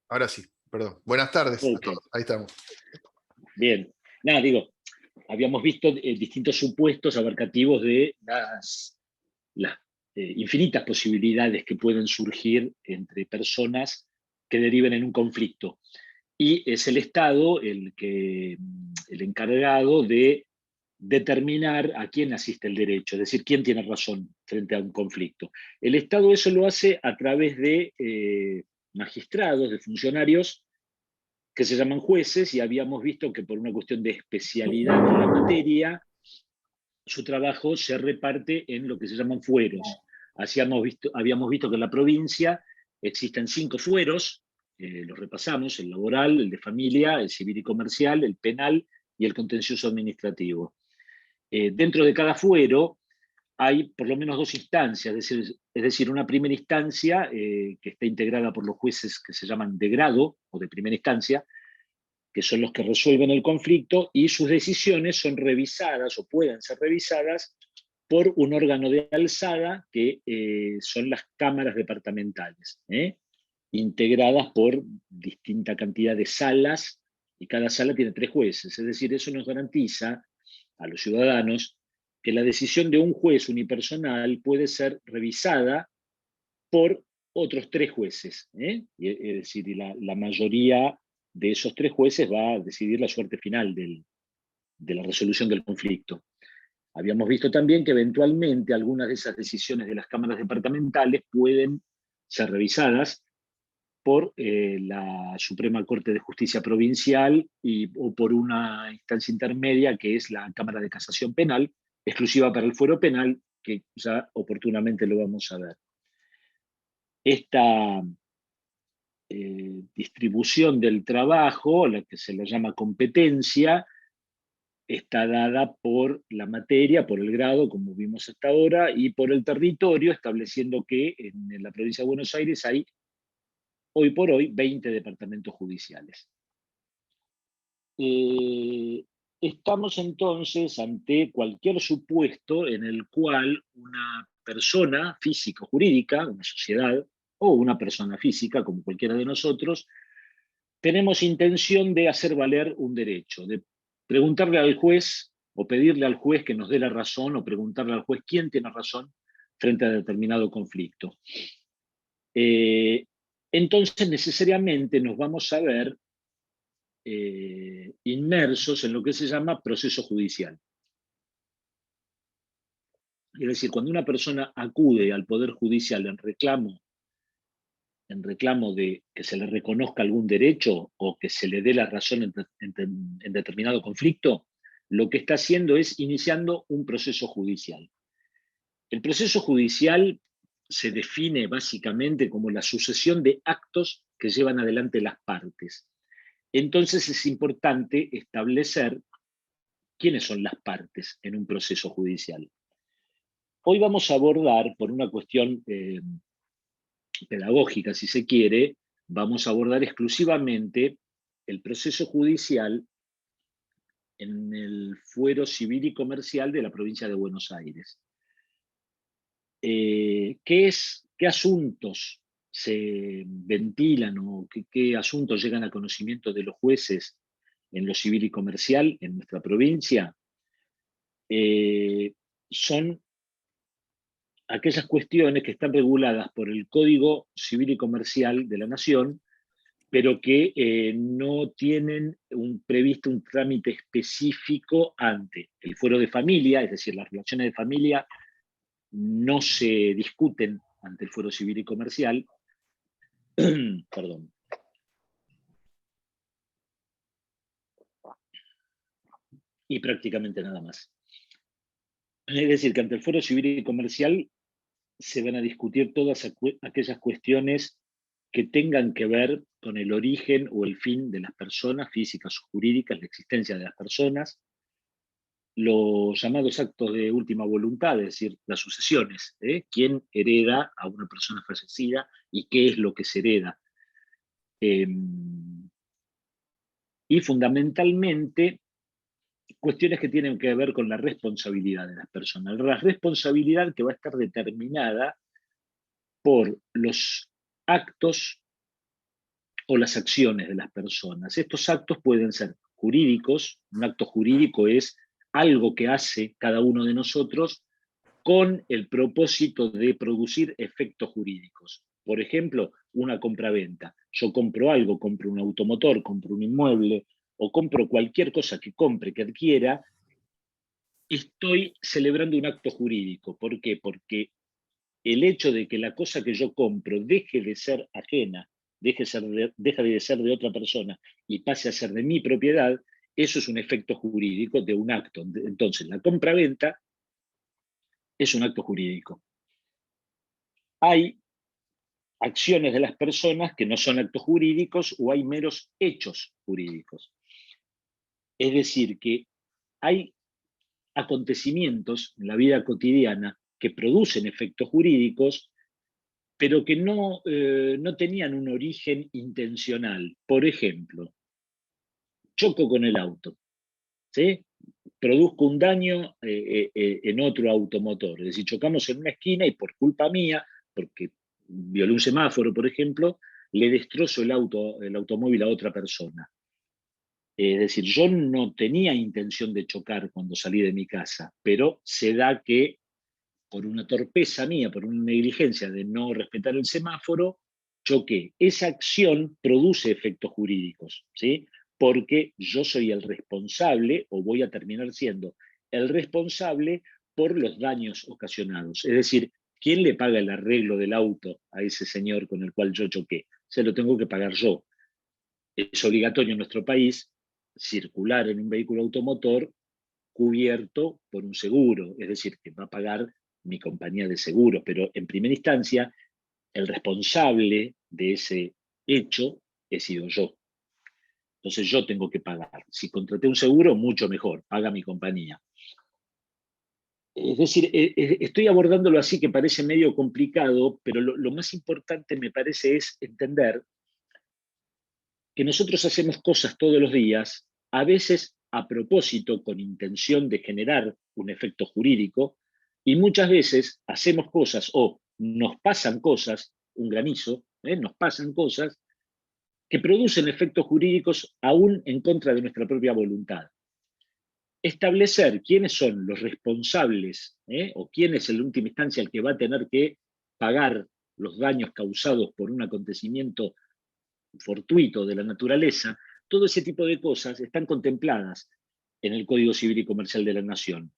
Ahora sí, perdón. Buenas tardes a Ok, todos. Ahí estamos. bien. Nada, digo, habíamos visto distintos supuestos abarcativos de las infinitas posibilidades que pueden surgir entre personas que deriven en un conflicto. Y es el Estado el encargado de determinar a quién asiste el derecho, es decir, quién tiene razón frente a un conflicto. El Estado eso lo hace a través de magistrados, de funcionarios que se llaman jueces, y habíamos visto que por una cuestión de especialidad en la materia, su trabajo se reparte en lo que se llaman fueros. Habíamos visto que en la provincia existen 5 fueros, los repasamos: el laboral, el de familia, el civil y comercial, el penal y el contencioso administrativo. Dentro de cada fuero hay por lo menos 2 instancias, es decir, una primera instancia que está integrada por los jueces que se llaman de grado o de primera instancia, que son los que resuelven el conflicto, y sus decisiones son revisadas o pueden ser revisadas por un órgano de alzada que son las cámaras departamentales, integradas por distinta cantidad de salas, y cada sala tiene 3 jueces. Es decir, eso nos garantiza a los ciudadanos que la decisión de un juez unipersonal puede ser revisada por otros 3 jueces. Es decir, la mayoría de esos 3 jueces va a decidir la suerte final de la resolución del conflicto. Habíamos visto también que eventualmente algunas de esas decisiones de las cámaras departamentales pueden ser revisadas por la Suprema Corte de Justicia Provincial o por una instancia intermedia que es la Cámara de Casación Penal, exclusiva para el fuero penal, que ya oportunamente lo vamos a ver. Esta distribución del trabajo, la que se le llama competencia, está dada por la materia, por el grado, como vimos hasta ahora, y por el territorio, estableciendo que en la provincia de Buenos Aires hay hoy por hoy 20 departamentos judiciales. Estamos entonces ante cualquier supuesto en el cual una persona física o jurídica, una sociedad o una persona física, como cualquiera de nosotros, tenemos intención de hacer valer un derecho, de preguntarle al juez o pedirle al juez que nos dé la razón, o preguntarle al juez quién tiene razón frente a determinado conflicto. Entonces necesariamente nos vamos a ver inmersos en lo que se llama proceso judicial. Es decir, cuando una persona acude al Poder Judicial en reclamo de que se le reconozca algún derecho o que se le dé la razón en determinado conflicto, lo que está haciendo es iniciando un proceso judicial. El proceso judicial se define básicamente como la sucesión de actos que llevan adelante las partes. Entonces es importante establecer quiénes son las partes en un proceso judicial. Hoy vamos a abordar, por una cuestión pedagógica, si se quiere, vamos a abordar exclusivamente el proceso judicial en el fuero civil y comercial de la provincia de Buenos Aires. ¿Qué asuntos se ventilan o qué asuntos llegan a conocimiento de los jueces en lo civil y comercial en nuestra provincia? Son aquellas cuestiones que están reguladas por el Código Civil y Comercial de la Nación, pero que no tienen previsto un trámite específico ante el fuero de familia, es decir, las relaciones de familia no se discuten ante el fuero civil y comercial. Perdón. Y prácticamente nada más. Es decir, que ante el fuero civil y comercial se van a discutir todas aquellas cuestiones que tengan que ver con el origen o el fin de las personas físicas o jurídicas, la existencia de las personas, los llamados actos de última voluntad, es decir, las sucesiones, quién hereda a una persona fallecida y qué es lo que se hereda. Y fundamentalmente, cuestiones que tienen que ver con la responsabilidad de las personas. La responsabilidad que va a estar determinada por los actos o las acciones de las personas. Estos actos pueden ser jurídicos. Un acto jurídico es algo que hace cada uno de nosotros con el propósito de producir efectos jurídicos. Por ejemplo, una compraventa. Yo compro algo, compro un automotor, compro un inmueble o compro cualquier cosa que compre, que adquiera, estoy celebrando un acto jurídico. ¿Por qué? Porque el hecho de que la cosa que yo compro deje de ser ajena, deja de ser de otra persona y pase a ser de mi propiedad, eso es un efecto jurídico de un acto. Entonces, la compraventa es un acto jurídico. Hay acciones de las personas que no son actos jurídicos o hay meros hechos jurídicos. Es decir, que hay acontecimientos en la vida cotidiana que producen efectos jurídicos, pero que no tenían un origen intencional. Por ejemplo, choco con el auto, ¿sí? Produzco un daño en otro automotor. Es decir, chocamos en una esquina y por culpa mía, porque violé un semáforo, por ejemplo, le destrozo el automóvil a otra persona. Es decir, yo no tenía intención de chocar cuando salí de mi casa, pero se da que por una torpeza mía, por una negligencia de no respetar el semáforo, choqué. Esa acción produce efectos jurídicos, ¿sí? Porque yo soy el responsable, o voy a terminar siendo el responsable por los daños ocasionados. Es decir, ¿quién le paga el arreglo del auto a ese señor con el cual yo choqué? Se lo tengo que pagar yo. Es obligatorio en nuestro país circular en un vehículo automotor cubierto por un seguro, es decir, que va a pagar mi compañía de seguros, pero en primera instancia el responsable de ese hecho he sido yo. Entonces yo tengo que pagar. Si contraté un seguro, mucho mejor, paga mi compañía. Es decir, estoy abordándolo así que parece medio complicado, pero lo más importante me parece es entender que nosotros hacemos cosas todos los días, a veces a propósito, con intención de generar un efecto jurídico, y muchas veces hacemos cosas o nos pasan cosas, un granizo, nos pasan cosas que producen efectos jurídicos aún en contra de nuestra propia voluntad. Establecer quiénes son los responsables o quién es en última instancia el que va a tener que pagar los daños causados por un acontecimiento fortuito de la naturaleza, todo ese tipo de cosas están contempladas en el Código Civil y Comercial de la Nación.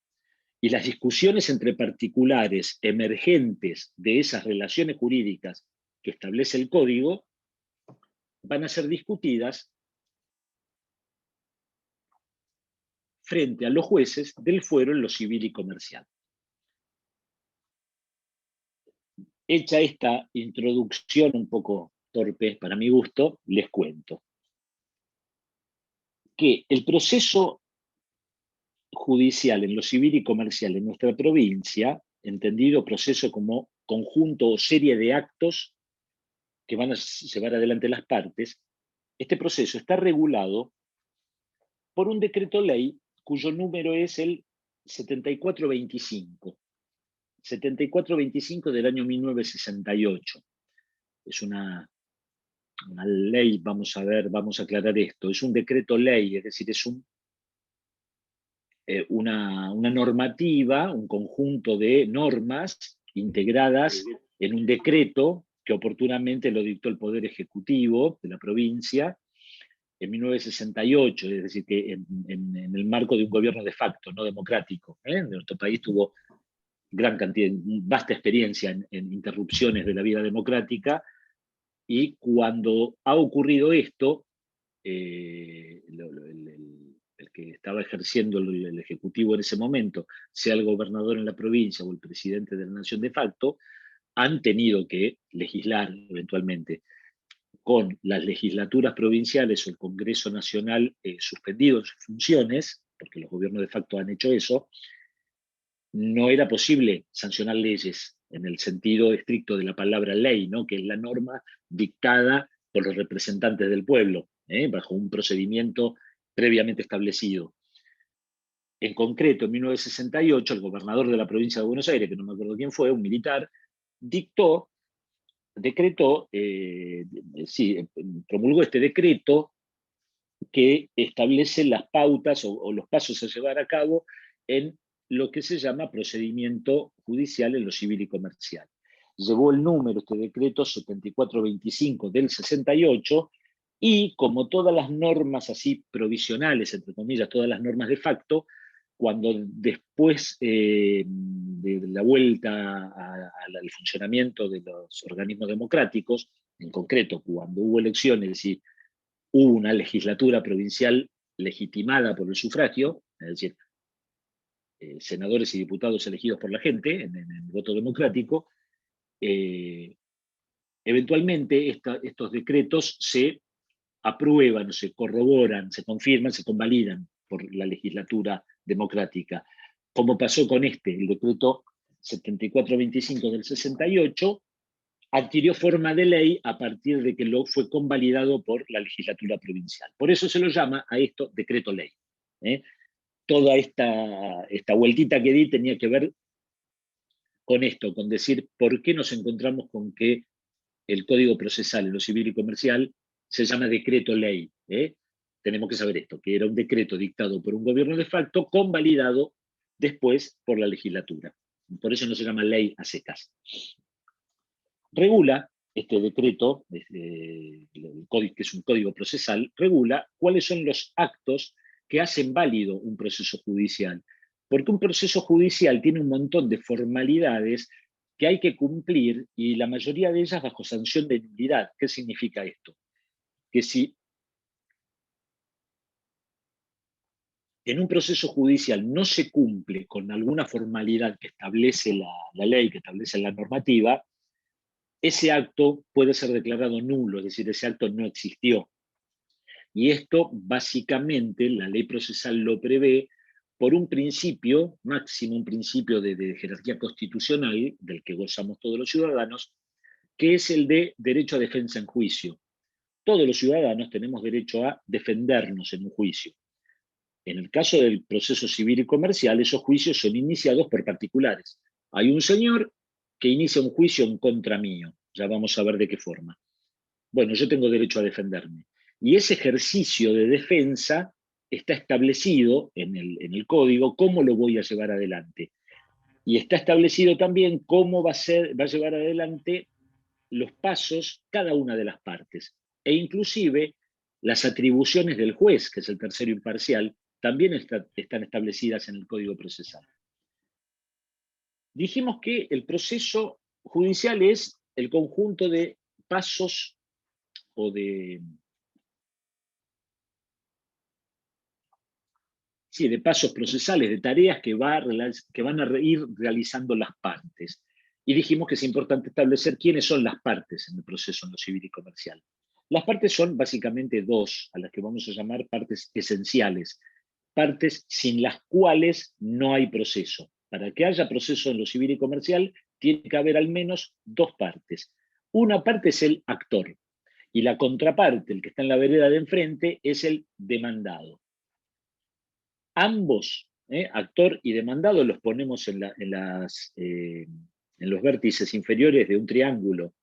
Y las discusiones entre particulares emergentes de esas relaciones jurídicas que establece el Código van a ser discutidas frente a los jueces del fuero en lo civil y comercial. Hecha esta introducción un poco torpe para mi gusto, les cuento que el proceso judicial en lo civil y comercial en nuestra provincia, entendido proceso como conjunto o serie de actos que van a llevar adelante las partes, este proceso está regulado por un decreto ley cuyo número es el 7425. 7425 del año 1968. Es una ley, vamos a ver, vamos a aclarar esto, es un decreto ley, es decir, es una normativa, un conjunto de normas integradas en un decreto que oportunamente lo dictó el Poder Ejecutivo de la provincia en 1968, es decir, que en el marco de un gobierno de facto, no democrático. Nuestro país tuvo gran cantidad, vasta experiencia en interrupciones de la vida democrática, y cuando ha ocurrido esto, el que estaba ejerciendo el Ejecutivo en ese momento, sea el gobernador en la provincia o el presidente de la nación de facto, han tenido que legislar eventualmente con las legislaturas provinciales o el Congreso Nacional suspendido en sus funciones, porque los gobiernos de facto han hecho eso, no era posible sancionar leyes en el sentido estricto de la palabra ley, ¿no? Que es la norma dictada por los representantes del pueblo, bajo un procedimiento previamente establecido. En concreto, en 1968, el gobernador de la provincia de Buenos Aires, que no me acuerdo quién fue, un militar, promulgó este decreto que establece las pautas o los pasos a llevar a cabo en lo que se llama procedimiento judicial en lo civil y comercial. Llevó el número, este decreto 7425 del 68, y como todas las normas así provisionales, entre comillas, todas las normas de facto, cuando después de la vuelta al funcionamiento de los organismos democráticos, en concreto cuando hubo elecciones y hubo una legislatura provincial legitimada por el sufragio, es decir, senadores y diputados elegidos por la gente en el voto democrático, eventualmente estos decretos se aprueban, se corroboran, se confirman, se convalidan por la legislatura democrática, como pasó con el decreto 7425 del 68, adquirió forma de ley a partir de que fue convalidado por la legislatura provincial. Por eso se lo llama a esto decreto ley. Toda esta vueltita que di tenía que ver con esto, con decir por qué nos encontramos con que el Código Procesal en lo civil y comercial se llama decreto ley. Tenemos que saber esto, que era un decreto dictado por un gobierno de facto, convalidado después por la legislatura. Por eso no se llama ley a secas. Regula este decreto, que es un código procesal, regula cuáles son los actos que hacen válido un proceso judicial. Porque un proceso judicial tiene un montón de formalidades que hay que cumplir, y la mayoría de ellas bajo sanción de nulidad. ¿Qué significa esto? Que si en un proceso judicial no se cumple con alguna formalidad que establece la ley, que establece la normativa, ese acto puede ser declarado nulo, es decir, ese acto no existió. Y esto básicamente la ley procesal lo prevé por un principio máximo, un principio de jerarquía constitucional del que gozamos todos los ciudadanos, que es el de derecho a defensa en juicio. Todos los ciudadanos tenemos derecho a defendernos en un juicio. En el caso del proceso civil y comercial, esos juicios son iniciados por particulares. Hay un señor que inicia un juicio en contra mío, ya vamos a ver de qué forma. Bueno, yo tengo derecho a defenderme. Y ese ejercicio de defensa está establecido en el código, cómo lo voy a llevar adelante. Y está establecido también cómo va a llevar adelante los pasos cada una de las partes. E inclusive las atribuciones del juez, que es el tercero imparcial, también están establecidas en el Código Procesal. Dijimos que el proceso judicial es el conjunto de pasos o de pasos procesales, de tareas que van a ir realizando las partes. Y dijimos que es importante establecer quiénes son las partes en el proceso en lo civil y comercial. Las partes son básicamente dos, a las que vamos a llamar partes esenciales, partes sin las cuales no hay proceso. Para que haya proceso en lo civil y comercial, tiene que haber al menos dos partes. Una parte es el actor, y la contraparte, el que está en la vereda de enfrente, es el demandado. Ambos, actor y demandado, los ponemos en los vértices inferiores de un triángulo,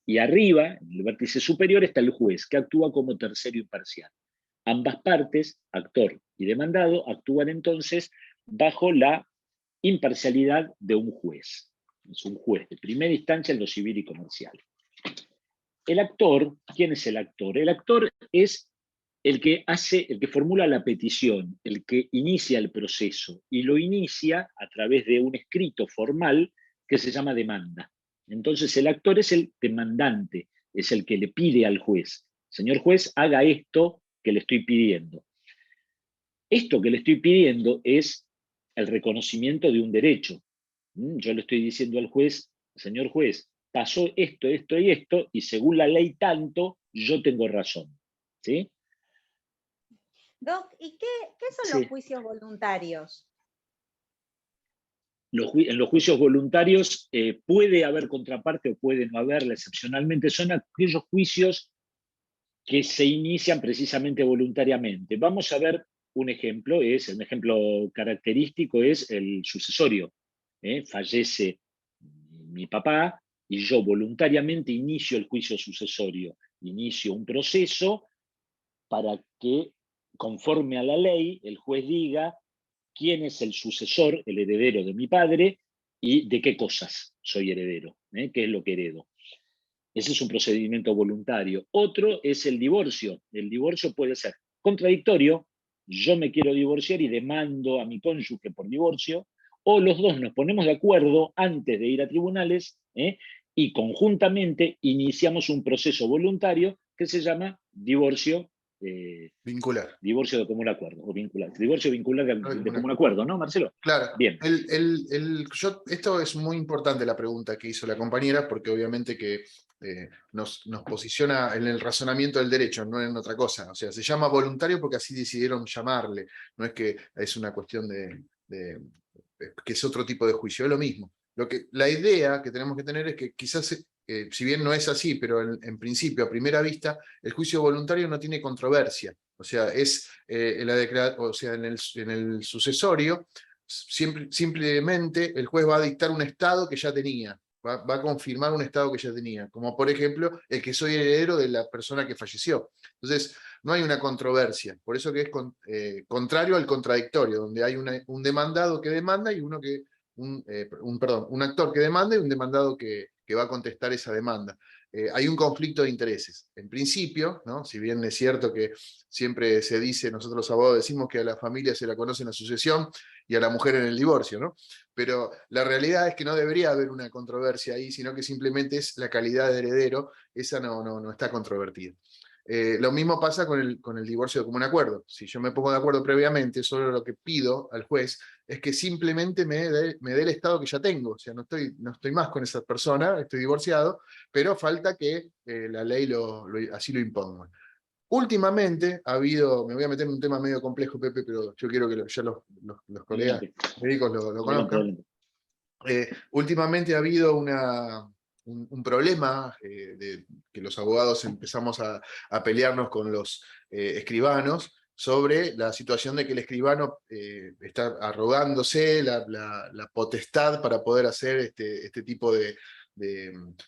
y arriba, en el vértice superior, está el juez, que actúa como tercero imparcial. Ambas partes, actor y demandado, actúan entonces bajo la imparcialidad de un juez. Es un juez de primera instancia en lo civil y comercial. El actor, ¿quién es el actor? El actor es el que formula la petición, el que inicia el proceso, y lo inicia a través de un escrito formal que se llama demanda. Entonces el actor es el demandante, es el que le pide al juez: señor juez, haga esto que le estoy pidiendo. Esto que le estoy pidiendo es el reconocimiento de un derecho. Yo le estoy diciendo al juez: señor juez, pasó esto, esto y esto, y según la ley tanto, yo tengo razón. ¿Sí? Doc, ¿y qué son los Sí. juicios voluntarios? En los juicios voluntarios puede haber contraparte o puede no haberla excepcionalmente. Son aquellos juicios que se inician precisamente voluntariamente. Vamos a ver un ejemplo, un ejemplo característico es el sucesorio. Fallece mi papá y yo voluntariamente inicio el juicio sucesorio, inicio un proceso para que, conforme a la ley, el juez diga quién es el sucesor, el heredero de mi padre, y de qué cosas soy heredero, qué es lo que heredo. Ese es un procedimiento voluntario. Otro es el divorcio. El divorcio puede ser contradictorio, yo me quiero divorciar y demando a mi cónyuge por divorcio, o los dos nos ponemos de acuerdo antes de ir a tribunales y conjuntamente iniciamos un proceso voluntario que se llama divorcio Vincular. divorcio de común acuerdo, o vincular. Divorcio vincular de común Acuerdo. acuerdo, ¿no, Marcelo? Claro. Bien. Esto es muy importante la pregunta que hizo la compañera, porque obviamente que nos posiciona en el razonamiento del derecho, no en otra cosa. O sea, se llama voluntario porque así decidieron llamarle. No es que es una cuestión que es otro tipo de juicio, es lo mismo. La idea que tenemos que tener es que quizás, si bien no es así, pero en principio, a primera vista, el juicio voluntario no tiene controversia. O sea, en el sucesorio, simplemente el juez va a dictar un estado que ya tenía, va a confirmar un estado que ya tenía, como por ejemplo el que soy heredero de la persona que falleció. Entonces, no hay una controversia, por eso que es contrario al contradictorio, donde hay un demandado que demanda y un actor que demanda y un demandado que va a contestar esa demanda. Hay un conflicto de intereses. En principio, ¿no? Si bien es cierto que siempre se dice, nosotros los abogados decimos que a la familia se la conoce en la sucesión y a la mujer en el divorcio, ¿no? Pero la realidad es que no debería haber una controversia ahí, sino que simplemente es la calidad de heredero, esa no está controvertida. Lo mismo pasa con el divorcio de común acuerdo. Si yo me pongo de acuerdo previamente, solo lo que pido al juez es que simplemente me dé el estado que ya tengo. O sea, no estoy más con esa persona, estoy divorciado, pero falta que la ley así lo imponga. Últimamente ha habido, me voy a meter en un tema medio complejo, Pepe, pero yo quiero que ya los colegas médicos lo conozcan. Últimamente ha habido un problema que los abogados empezamos a pelearnos con los escribanos sobre la situación de que el escribano está arrogándose la potestad para poder hacer este tipo de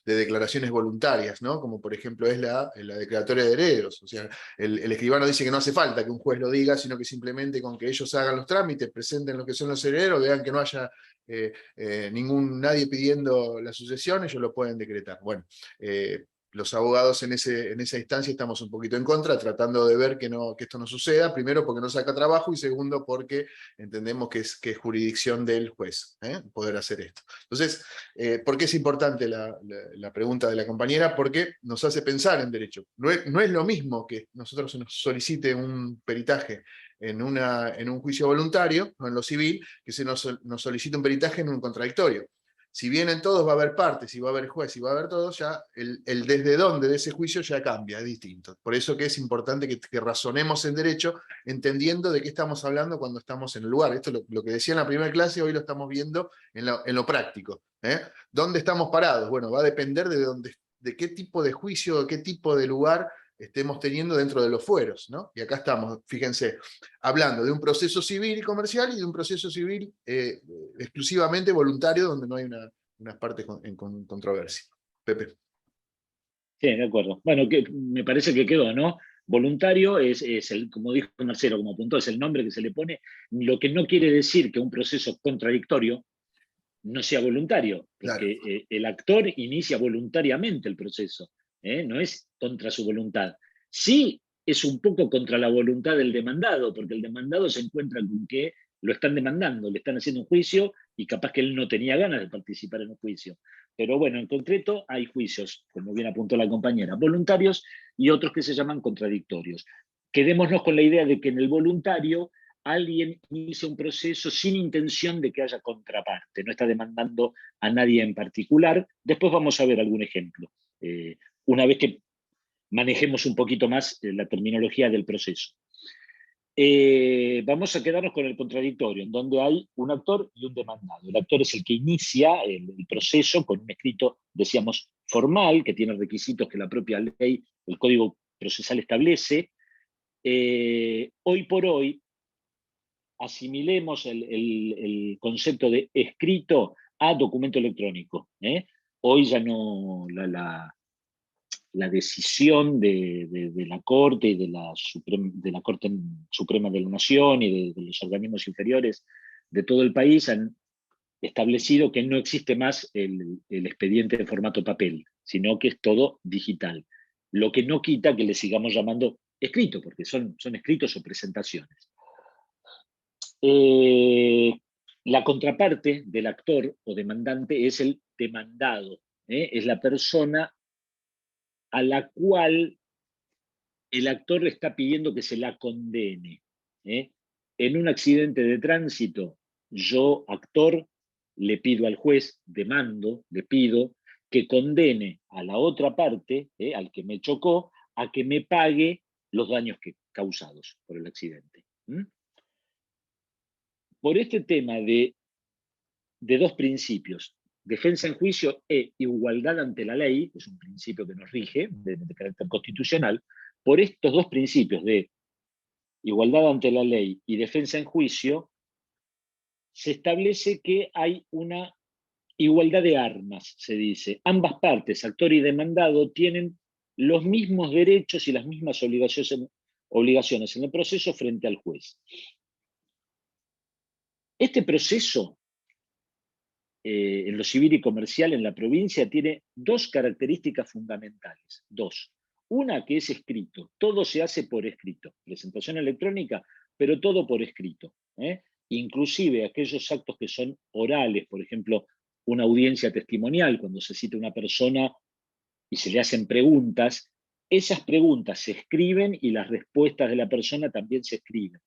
declaraciones voluntarias, ¿no? Como por ejemplo es la declaratoria de herederos. O sea, el escribano dice que no hace falta que un juez lo diga, sino que simplemente con que ellos hagan los trámites, presenten lo que son los herederos, vean que no haya nadie pidiendo la sucesión, ellos lo pueden decretar. Bueno, los abogados en esa instancia estamos un poquito en contra, tratando de ver que esto no suceda, primero porque no saca trabajo y segundo porque entendemos que es jurisdicción del juez poder hacer esto. Entonces, ¿por qué es importante la pregunta de la compañera? Porque nos hace pensar en derecho. No es lo mismo que nosotros se nos solicite un peritaje en un juicio voluntario, no en lo civil, que se nos solicita un peritaje en un contradictorio. Si bien en todos va a haber partes, y va a haber juez, y va a haber todos, ya el desde dónde de ese juicio ya cambia, es distinto. Por eso que es importante que razonemos en derecho, entendiendo de qué estamos hablando cuando estamos en el lugar. Esto es lo que decía en la primera clase, hoy lo estamos viendo en lo práctico. ¿Dónde estamos parados? Bueno, va a depender de qué tipo de juicio, de qué tipo de lugar estemos teniendo dentro de los fueros, ¿no? Y acá estamos, fíjense, hablando de un proceso civil y comercial y de un proceso civil exclusivamente voluntario donde no hay unas partes en controversia. Pepe. Sí, de acuerdo. Bueno, me parece que quedó, ¿no? Voluntario es como dijo Marcelo, como apuntó, es el nombre que se le pone, lo que no quiere decir que un proceso contradictorio no sea voluntario, porque Claro. el actor inicia voluntariamente el proceso, no es contra su voluntad. Sí es un poco contra la voluntad del demandado, porque el demandado se encuentra con que lo están demandando, le están haciendo un juicio y capaz que él no tenía ganas de participar en un juicio. Pero bueno, en concreto hay juicios, como bien apuntó la compañera, voluntarios y otros que se llaman contradictorios. Quedémonos con la idea de que en el voluntario alguien inicia un proceso sin intención de que haya contraparte, no está demandando a nadie en particular. Después vamos a ver algún ejemplo, una vez que manejemos un poquito más la terminología del proceso. vamos a quedarnos con el contradictorio, en donde hay un actor y un demandado. El actor es el que inicia el proceso con un escrito, decíamos, formal, que tiene requisitos que la propia ley, el Código Procesal establece. Hoy por hoy, asimilemos el concepto de escrito a documento electrónico. Hoy ya no, la decisión de la Corte y de la Corte Suprema de la Nación y de los organismos inferiores de todo el país han establecido que no existe más el expediente en formato papel, sino que es todo digital. Lo que no quita que le sigamos llamando escrito, porque son escritos o presentaciones. La contraparte del actor o demandante es el demandado, es la persona a la cual el actor le está pidiendo que se la condene. En un accidente de tránsito, yo, actor, le pido al juez, le pido que condene a la otra parte, al que me chocó, a que me pague los daños causados por el accidente. Por este tema de dos principios, defensa en juicio e igualdad ante la ley, que es un principio que nos rige, de carácter constitucional, por estos dos principios de igualdad ante la ley y defensa en juicio, se establece que hay una igualdad de armas, se dice. Ambas partes, actor y demandado, tienen los mismos derechos y las mismas obligaciones en el proceso frente al juez. Este proceso, en lo civil y comercial en la provincia, tiene dos características fundamentales. Dos. Una, que es escrito. Todo se hace por escrito. Presentación electrónica, pero todo por escrito. Inclusive aquellos actos que son orales, por ejemplo, una audiencia testimonial, cuando se cita una persona y se le hacen preguntas, esas preguntas se escriben y las respuestas de la persona también se escriben.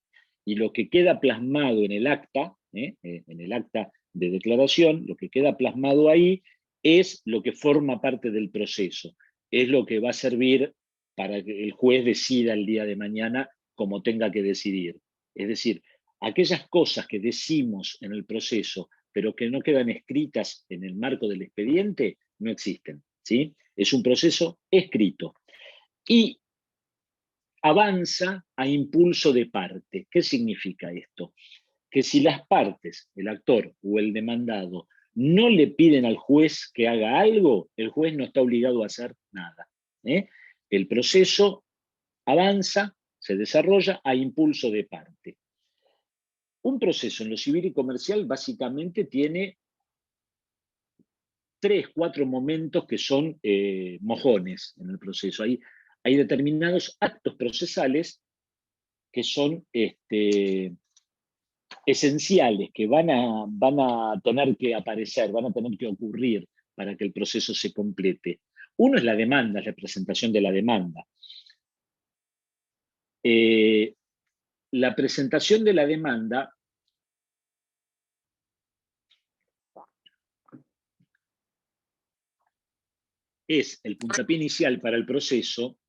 Y lo que queda plasmado en el acta de declaración, lo que queda plasmado ahí es lo que forma parte del proceso, es lo que va a servir para que el juez decida el día de mañana como tenga que decidir. Es decir, aquellas cosas que decimos en el proceso, pero que no quedan escritas en el marco del expediente, no existen, ¿sí? Es un proceso escrito. Y avanza a impulso de parte. ¿Qué significa esto? Que si las partes, el actor o el demandado, no le piden al juez que haga algo, el juez no está obligado a hacer nada. El proceso avanza, se desarrolla a impulso de parte. Un proceso en lo civil y comercial básicamente tiene 3, 4 momentos que son mojones en el proceso. Hay determinados actos procesales que son esenciales, que van a tener que aparecer, van a tener que ocurrir para que el proceso se complete. Uno es la demanda, es la presentación de la demanda. La presentación de la demanda es el puntapié inicial para el proceso,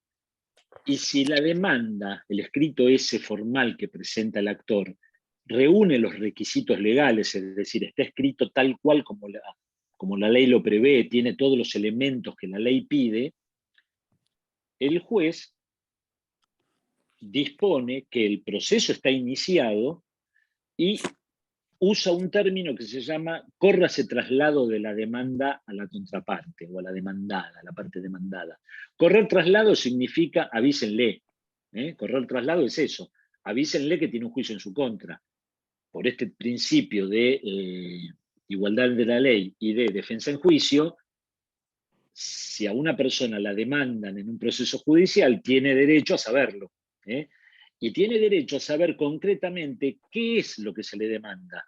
y si la demanda, el escrito ese formal que presenta el actor, reúne los requisitos legales, es decir, está escrito tal cual como la ley lo prevé, tiene todos los elementos que la ley pide, el juez dispone que el proceso está iniciado y usa un término que se llama córrase traslado de la demanda a la contraparte o a la demandada, a la parte demandada. Correr traslado significa avísenle. Correr traslado es eso. Avísenle que tiene un juicio en su contra. Por este principio de igualdad de la ley y de defensa en juicio, si a una persona la demandan en un proceso judicial, tiene derecho a saberlo. Y tiene derecho a saber concretamente qué es lo que se le demanda.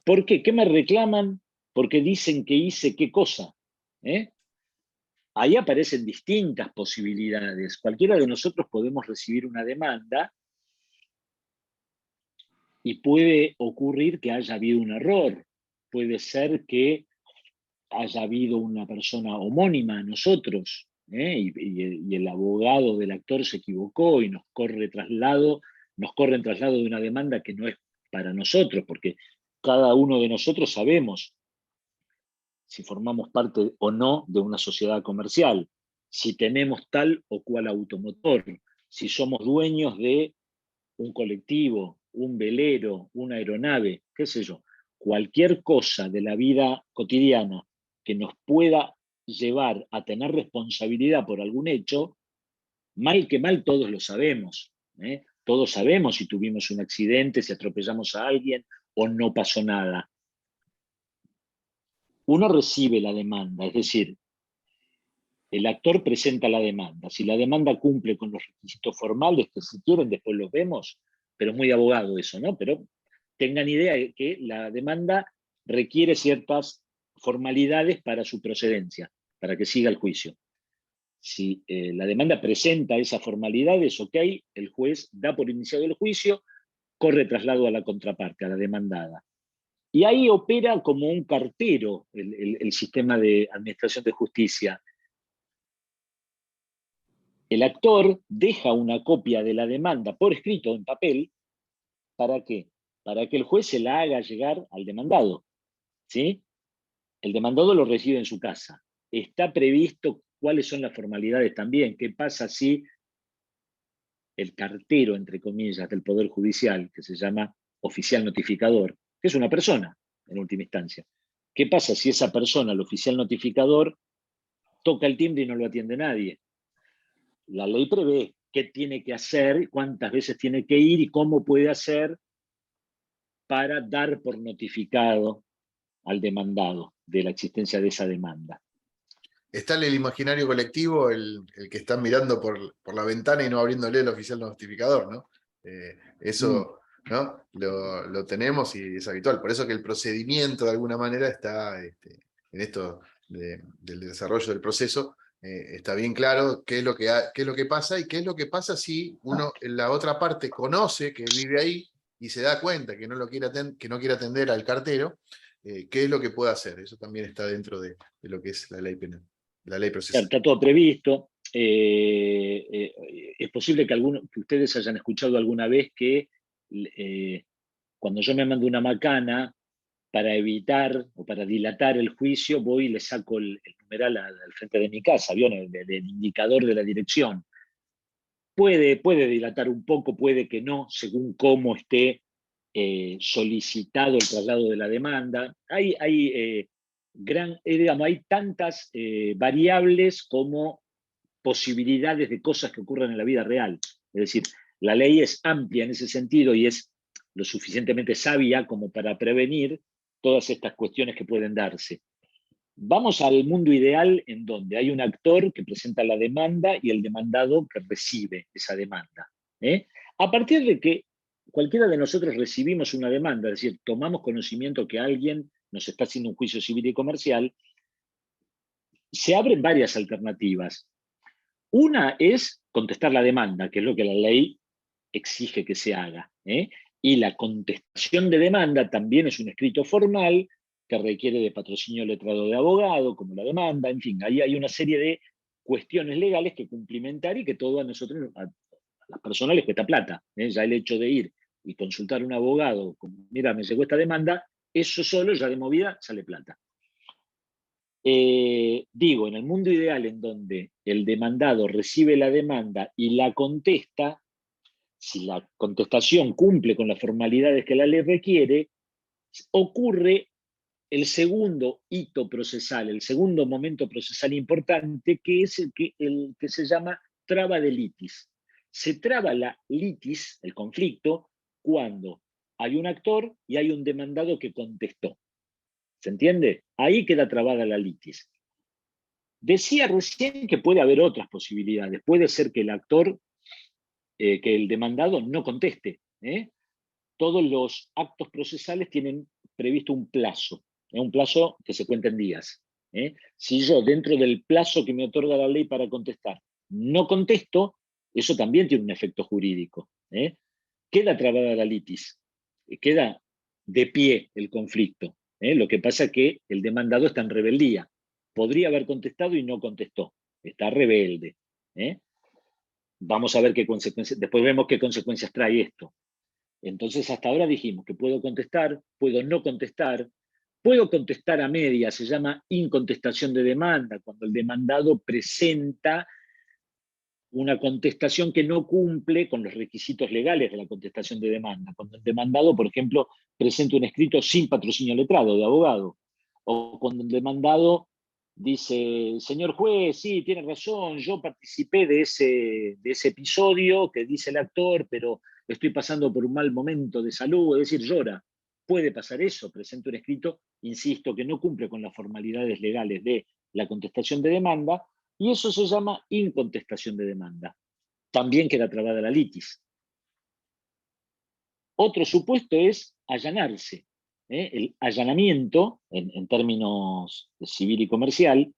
¿Por qué? ¿Qué me reclaman? Porque dicen que hice qué cosa. Ahí aparecen distintas posibilidades. Cualquiera de nosotros podemos recibir una demanda y puede ocurrir que haya habido un error. Puede ser que haya habido una persona homónima a nosotros, y el abogado del actor se equivocó y nos corre traslado nos corren traslado de una demanda que no es para nosotros, porque cada uno de nosotros sabemos si formamos parte o no de una sociedad comercial, si tenemos tal o cual automotor, si somos dueños de un colectivo, un velero, una aeronave, qué sé yo, cualquier cosa de la vida cotidiana que nos pueda llevar a tener responsabilidad por algún hecho, mal que mal todos lo sabemos. Todos sabemos si tuvimos un accidente, si atropellamos a alguien o no pasó nada. Uno recibe la demanda, es decir, el actor presenta la demanda. Si la demanda cumple con los requisitos formales, que si quieren después los vemos, pero es muy de abogado eso, ¿no? Pero tengan idea de que la demanda requiere ciertas formalidades para su procedencia, para que siga el juicio. Si la demanda presenta esas formalidades, ok, el juez da por iniciado el juicio, corre traslado a la contraparte, a la demandada. Y ahí opera como un cartero el sistema de administración de justicia. El actor deja una copia de la demanda por escrito, en papel, ¿para qué? Para que el juez se la haga llegar al demandado, ¿sí? El demandado lo recibe en su casa. Está previsto cuáles son las formalidades también. ¿Qué pasa si el cartero, entre comillas, del Poder Judicial, que se llama oficial notificador, que es una persona, en última instancia? ¿Qué pasa si esa persona, el oficial notificador, toca el timbre y no lo atiende nadie? La ley prevé qué tiene que hacer, cuántas veces tiene que ir y cómo puede hacer para dar por notificado al demandado de la existencia de esa demanda. Está en el imaginario colectivo el que está mirando por la ventana y no abriéndole el oficial notificador, ¿no? Eso, ¿no? Lo tenemos y es habitual. Por eso que el procedimiento de alguna manera está en esto del desarrollo del proceso, está bien claro qué es lo que pasa y qué es lo que pasa si uno en la otra parte conoce que vive ahí y se da cuenta que no quiere atender al cartero, qué es lo que puede hacer. Eso también está dentro de lo que es la ley penal. La ley procesal. Está todo previsto. Es posible que ustedes hayan escuchado alguna vez que cuando yo me mando una macana, para evitar o para dilatar el juicio, voy y le saco el numeral al frente de mi casa, ¿vieron? El indicador de la dirección. Puede dilatar un poco, puede que no, según cómo esté solicitado el traslado de la demanda. Hay tantas variables como posibilidades de cosas que ocurran en la vida real. Es decir, la ley es amplia en ese sentido y es lo suficientemente sabia como para prevenir todas estas cuestiones que pueden darse. Vamos al mundo ideal en donde hay un actor que presenta la demanda y el demandado que recibe esa demanda. A partir de que cualquiera de nosotros recibimos una demanda, es decir, tomamos conocimiento que alguien nos está haciendo un juicio civil y comercial, se abren varias alternativas. Una es contestar la demanda, que es lo que la ley exige que se haga. Y la contestación de demanda también es un escrito formal que requiere de patrocinio letrado de abogado, como la demanda, en fin, ahí hay una serie de cuestiones legales que cumplimentar y que todo a nosotros, a las personas les cuesta plata. Ya el hecho de ir y consultar a un abogado, como, mira, me llegó esta demanda, eso solo ya de movida sale plata. Digo, en el mundo ideal en donde el demandado recibe la demanda y la contesta, si la contestación cumple con las formalidades que la ley requiere, ocurre el segundo hito procesal, el segundo momento procesal importante, que es el que se llama traba de litis. Se traba la litis, el conflicto, cuando hay un actor y hay un demandado que contestó. ¿Se entiende? Ahí queda trabada la litis. Decía recién que puede haber otras posibilidades. Puede ser que el actor, que el demandado no conteste. Todos los actos procesales tienen previsto un plazo que se cuenta en días. Si yo, dentro del plazo que me otorga la ley para contestar, no contesto, eso también tiene un efecto jurídico. Queda trabada la litis, queda de pie el conflicto. Lo que pasa es que el demandado está en rebeldía. Podría haber contestado y no contestó. Está rebelde. vamos a ver qué consecuencias, después vemos qué consecuencias trae esto. Entonces, hasta ahora dijimos que puedo contestar, puedo no contestar, puedo contestar a media, se llama incontestación de demanda, cuando el demandado presenta una contestación que no cumple con los requisitos legales de la contestación de demanda. Cuando el demandado, por ejemplo, presenta un escrito sin patrocinio letrado de abogado, o cuando el demandado dice, señor juez, sí, tiene razón, yo participé de ese episodio que dice el actor, pero estoy pasando por un mal momento de salud, es decir, llora. Puede pasar eso, presenta un escrito, insisto, que no cumple con las formalidades legales de la contestación de demanda, y eso se llama incontestación de demanda. También queda trabada la litis. Otro supuesto es allanarse. El allanamiento, en términos civil y comercial,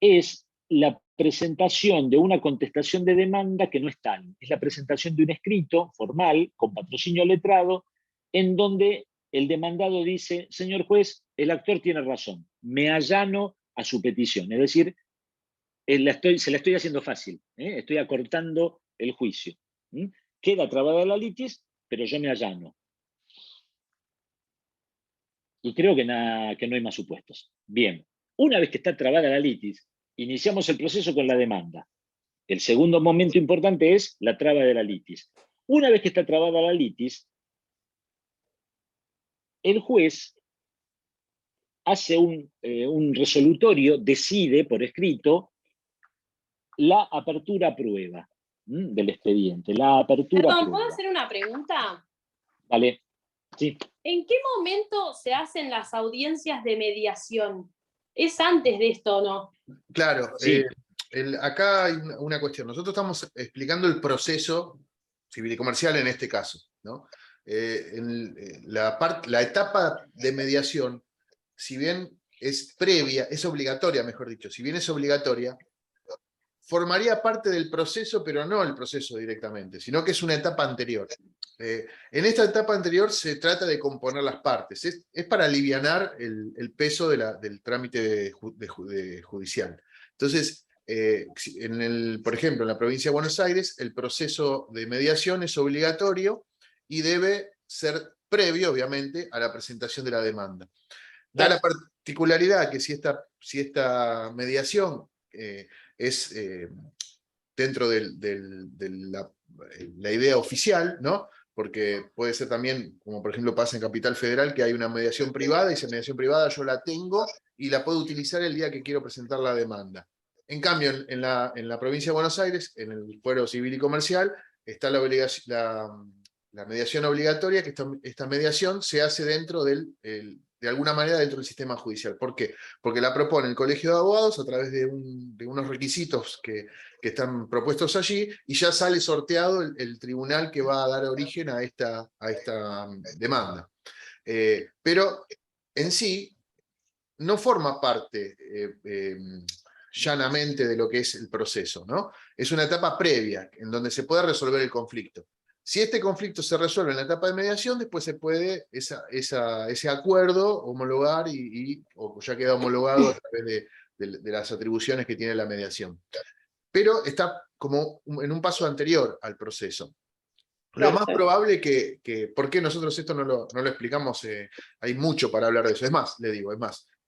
es la presentación de una contestación de demanda que no es tal. Es la presentación de un escrito formal, con patrocinio letrado, en donde el demandado dice, señor juez, el actor tiene razón, me allano a su petición. Es decir, se la estoy haciendo fácil, estoy acortando el juicio. Queda trabada la litis, pero yo me allano. Y creo que no hay más supuestos. Bien, una vez que está trabada la litis, iniciamos el proceso con la demanda. El segundo momento importante es la traba de la litis. Una vez que está trabada la litis, el juez hace un resolutorio, decide por escrito la apertura a prueba del expediente. La apertura a Perdón, prueba. ¿puedo hacer una pregunta? Vale. Sí. ¿En qué momento se hacen las audiencias de mediación? ¿Es antes de esto o no? Claro, Sí. acá hay una cuestión. Nosotros estamos explicando el proceso civil y comercial en este caso, ¿no? La etapa de mediación, si bien es previa, es obligatoria, mejor dicho, si bien es obligatoria, formaría parte del proceso, pero no el proceso directamente, sino que es una etapa anterior. En esta etapa anterior se trata de componer las partes. Es para alivianar el peso del trámite judicial. Entonces, por ejemplo, en la provincia de Buenos Aires, el proceso de mediación es obligatorio y debe ser previo, obviamente, a la presentación de la demanda. Da la particularidad que si esta mediación es dentro de la idea oficial, ¿no? Porque puede ser también, como por ejemplo pasa en Capital Federal, que hay una mediación privada, y esa mediación privada yo la tengo y la puedo utilizar el día que quiero presentar la demanda. En cambio, en la provincia de Buenos Aires, en el fuero civil y comercial, está la mediación obligatoria, que esta mediación se hace dentro de alguna manera dentro del sistema judicial. ¿Por qué? Porque la propone el Colegio de Abogados a través de unos requisitos que están propuestos allí, y ya sale sorteado el tribunal que va a dar origen a esta demanda. Pero en sí no forma parte llanamente de lo que es el proceso, ¿no? Es una etapa previa en donde se puede resolver el conflicto. Si este conflicto se resuelve en la etapa de mediación, después se puede ese acuerdo homologar o ya queda homologado a través de las atribuciones que tiene la mediación. Pero está como en un paso anterior al proceso. Lo más probable ¿por qué nosotros esto no lo explicamos? Hay mucho para hablar de eso. Es más,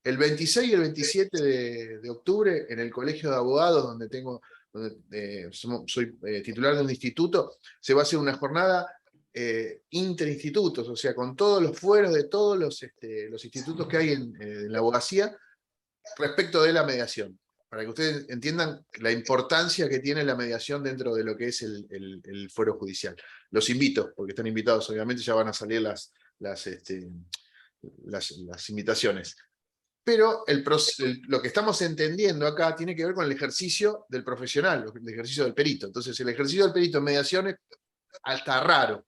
el 26 y el 27 de octubre, en el Colegio de Abogados, donde soy titular de un instituto, se va a hacer una jornada interinstitutos, o sea, con todos los fueros de todos los institutos que hay en la abogacía respecto de la mediación, para que ustedes entiendan la importancia que tiene la mediación dentro de lo que es el fuero judicial. Los invito, porque están invitados, obviamente ya van a salir las invitaciones. Pero lo que estamos entendiendo acá tiene que ver con el ejercicio del profesional, el ejercicio del perito. Entonces, el ejercicio del perito en mediación es hasta raro.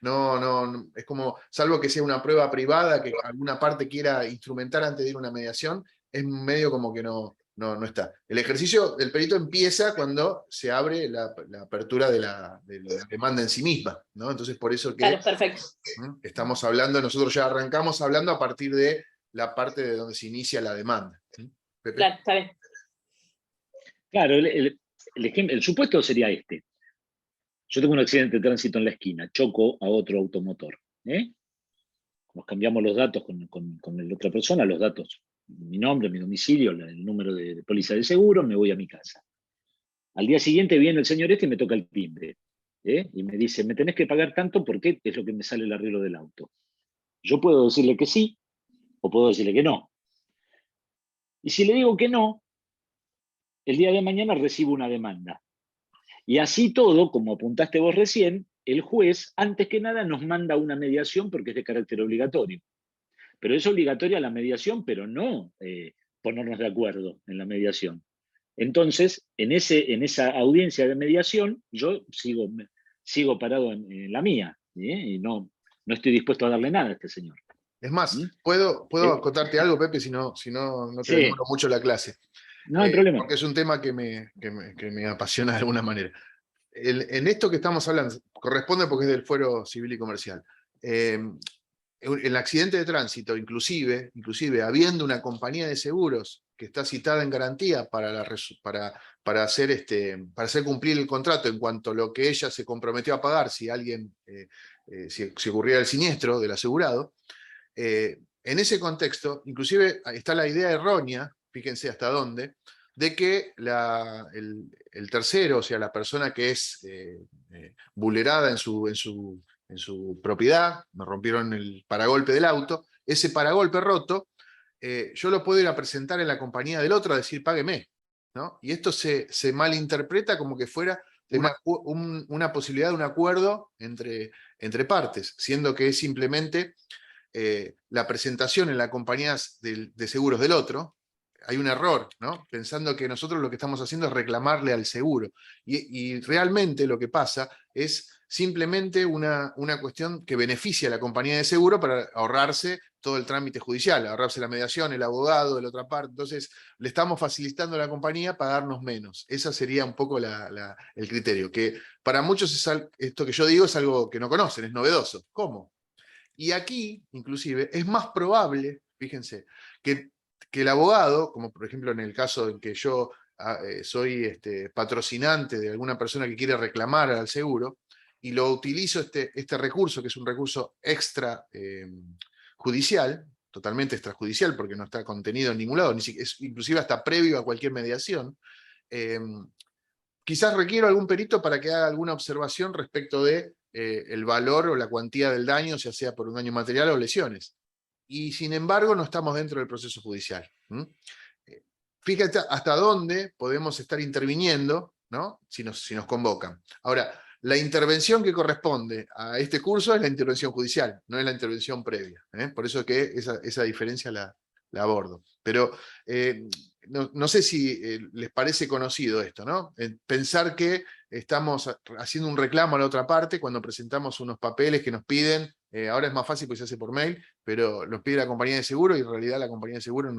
No, es como, salvo que sea una prueba privada, que alguna parte quiera instrumentar antes de ir a una mediación, es medio como que no está. El ejercicio del perito empieza cuando se abre la apertura de la demanda en sí misma, ¿no? Entonces, por eso que perfecto. Estamos hablando, nosotros ya arrancamos hablando a partir de la parte de donde se inicia la demanda. ¿Pepe? Claro, está bien. Claro, el supuesto sería este. Yo tengo un accidente de tránsito en la esquina, choco a otro automotor. Nos cambiamos los datos con la otra persona, los datos, mi nombre, mi domicilio, el número de póliza de seguro, me voy a mi casa. Al día siguiente viene el señor este y me toca el timbre. Y me dice, me tenés que pagar tanto porque es lo que me sale el arreglo del auto. Yo puedo decirle que sí o puedo decirle que no. Y si le digo que no, el día de mañana recibo una demanda. Y así todo, como apuntaste vos recién, el juez, antes que nada, nos manda una mediación porque es de carácter obligatorio. Pero es obligatoria la mediación, pero no ponernos de acuerdo en la mediación. Entonces, en esa audiencia de mediación, yo sigo parado en la mía, y no estoy dispuesto a darle nada a este señor. Es más, ¿Mm? ¿puedo acotarte algo, Pepe? Si no te Sí, demoro mucho la clase. no hay problema. Porque es un tema que me apasiona de alguna manera. En esto que estamos hablando, corresponde porque es del fuero civil y comercial. El accidente de tránsito, inclusive habiendo una compañía de seguros que está citada en garantía para hacer cumplir el contrato en cuanto a lo que ella se comprometió a pagar si si ocurriera el siniestro del asegurado, en ese contexto, inclusive está la idea errónea, fíjense hasta dónde, de que el tercero, o sea, la persona que es vulnerada en su propiedad, me rompieron el paragolpe del auto, ese paragolpe roto, yo lo puedo ir a presentar en la compañía del otro a decir, págueme, ¿no? Y esto se malinterpreta como que fuera una posibilidad de un acuerdo entre partes, siendo que es simplemente la presentación en la compañía de seguros del otro. Hay un error, ¿no? Pensando que nosotros lo que estamos haciendo es reclamarle al seguro. Y realmente lo que pasa es simplemente una cuestión que beneficia a la compañía de seguro para ahorrarse todo el trámite judicial, ahorrarse la mediación, el abogado de la otra parte. Entonces, le estamos facilitando a la compañía pagarnos menos. Ese sería un poco el criterio, que para muchos esto que yo digo es algo que no conocen, es novedoso. ¿Cómo? Y aquí, inclusive, es más probable, fíjense, que el abogado, como por ejemplo en el caso en que yo soy patrocinante de alguna persona que quiere reclamar al seguro, y lo utilizo este recurso, que es un recurso extra judicial, totalmente extrajudicial, porque no está contenido en ningún lado, es inclusive hasta previo a cualquier mediación, quizás requiero algún perito para que haga alguna observación respecto de el valor o la cuantía del daño, ya sea por un daño material o lesiones. Y sin embargo no estamos dentro del proceso judicial. Fíjate hasta dónde podemos estar interviniendo, ¿no? Si nos convocan. Ahora, la intervención que corresponde a este curso es la intervención judicial, no es la intervención previa. Por eso que esa diferencia la abordo. Pero no sé si les parece conocido esto, ¿no? Pensar que estamos haciendo un reclamo a la otra parte cuando presentamos unos papeles que nos piden, ahora es más fácil porque se hace por mail, pero los pide la compañía de seguro y en realidad la compañía de seguro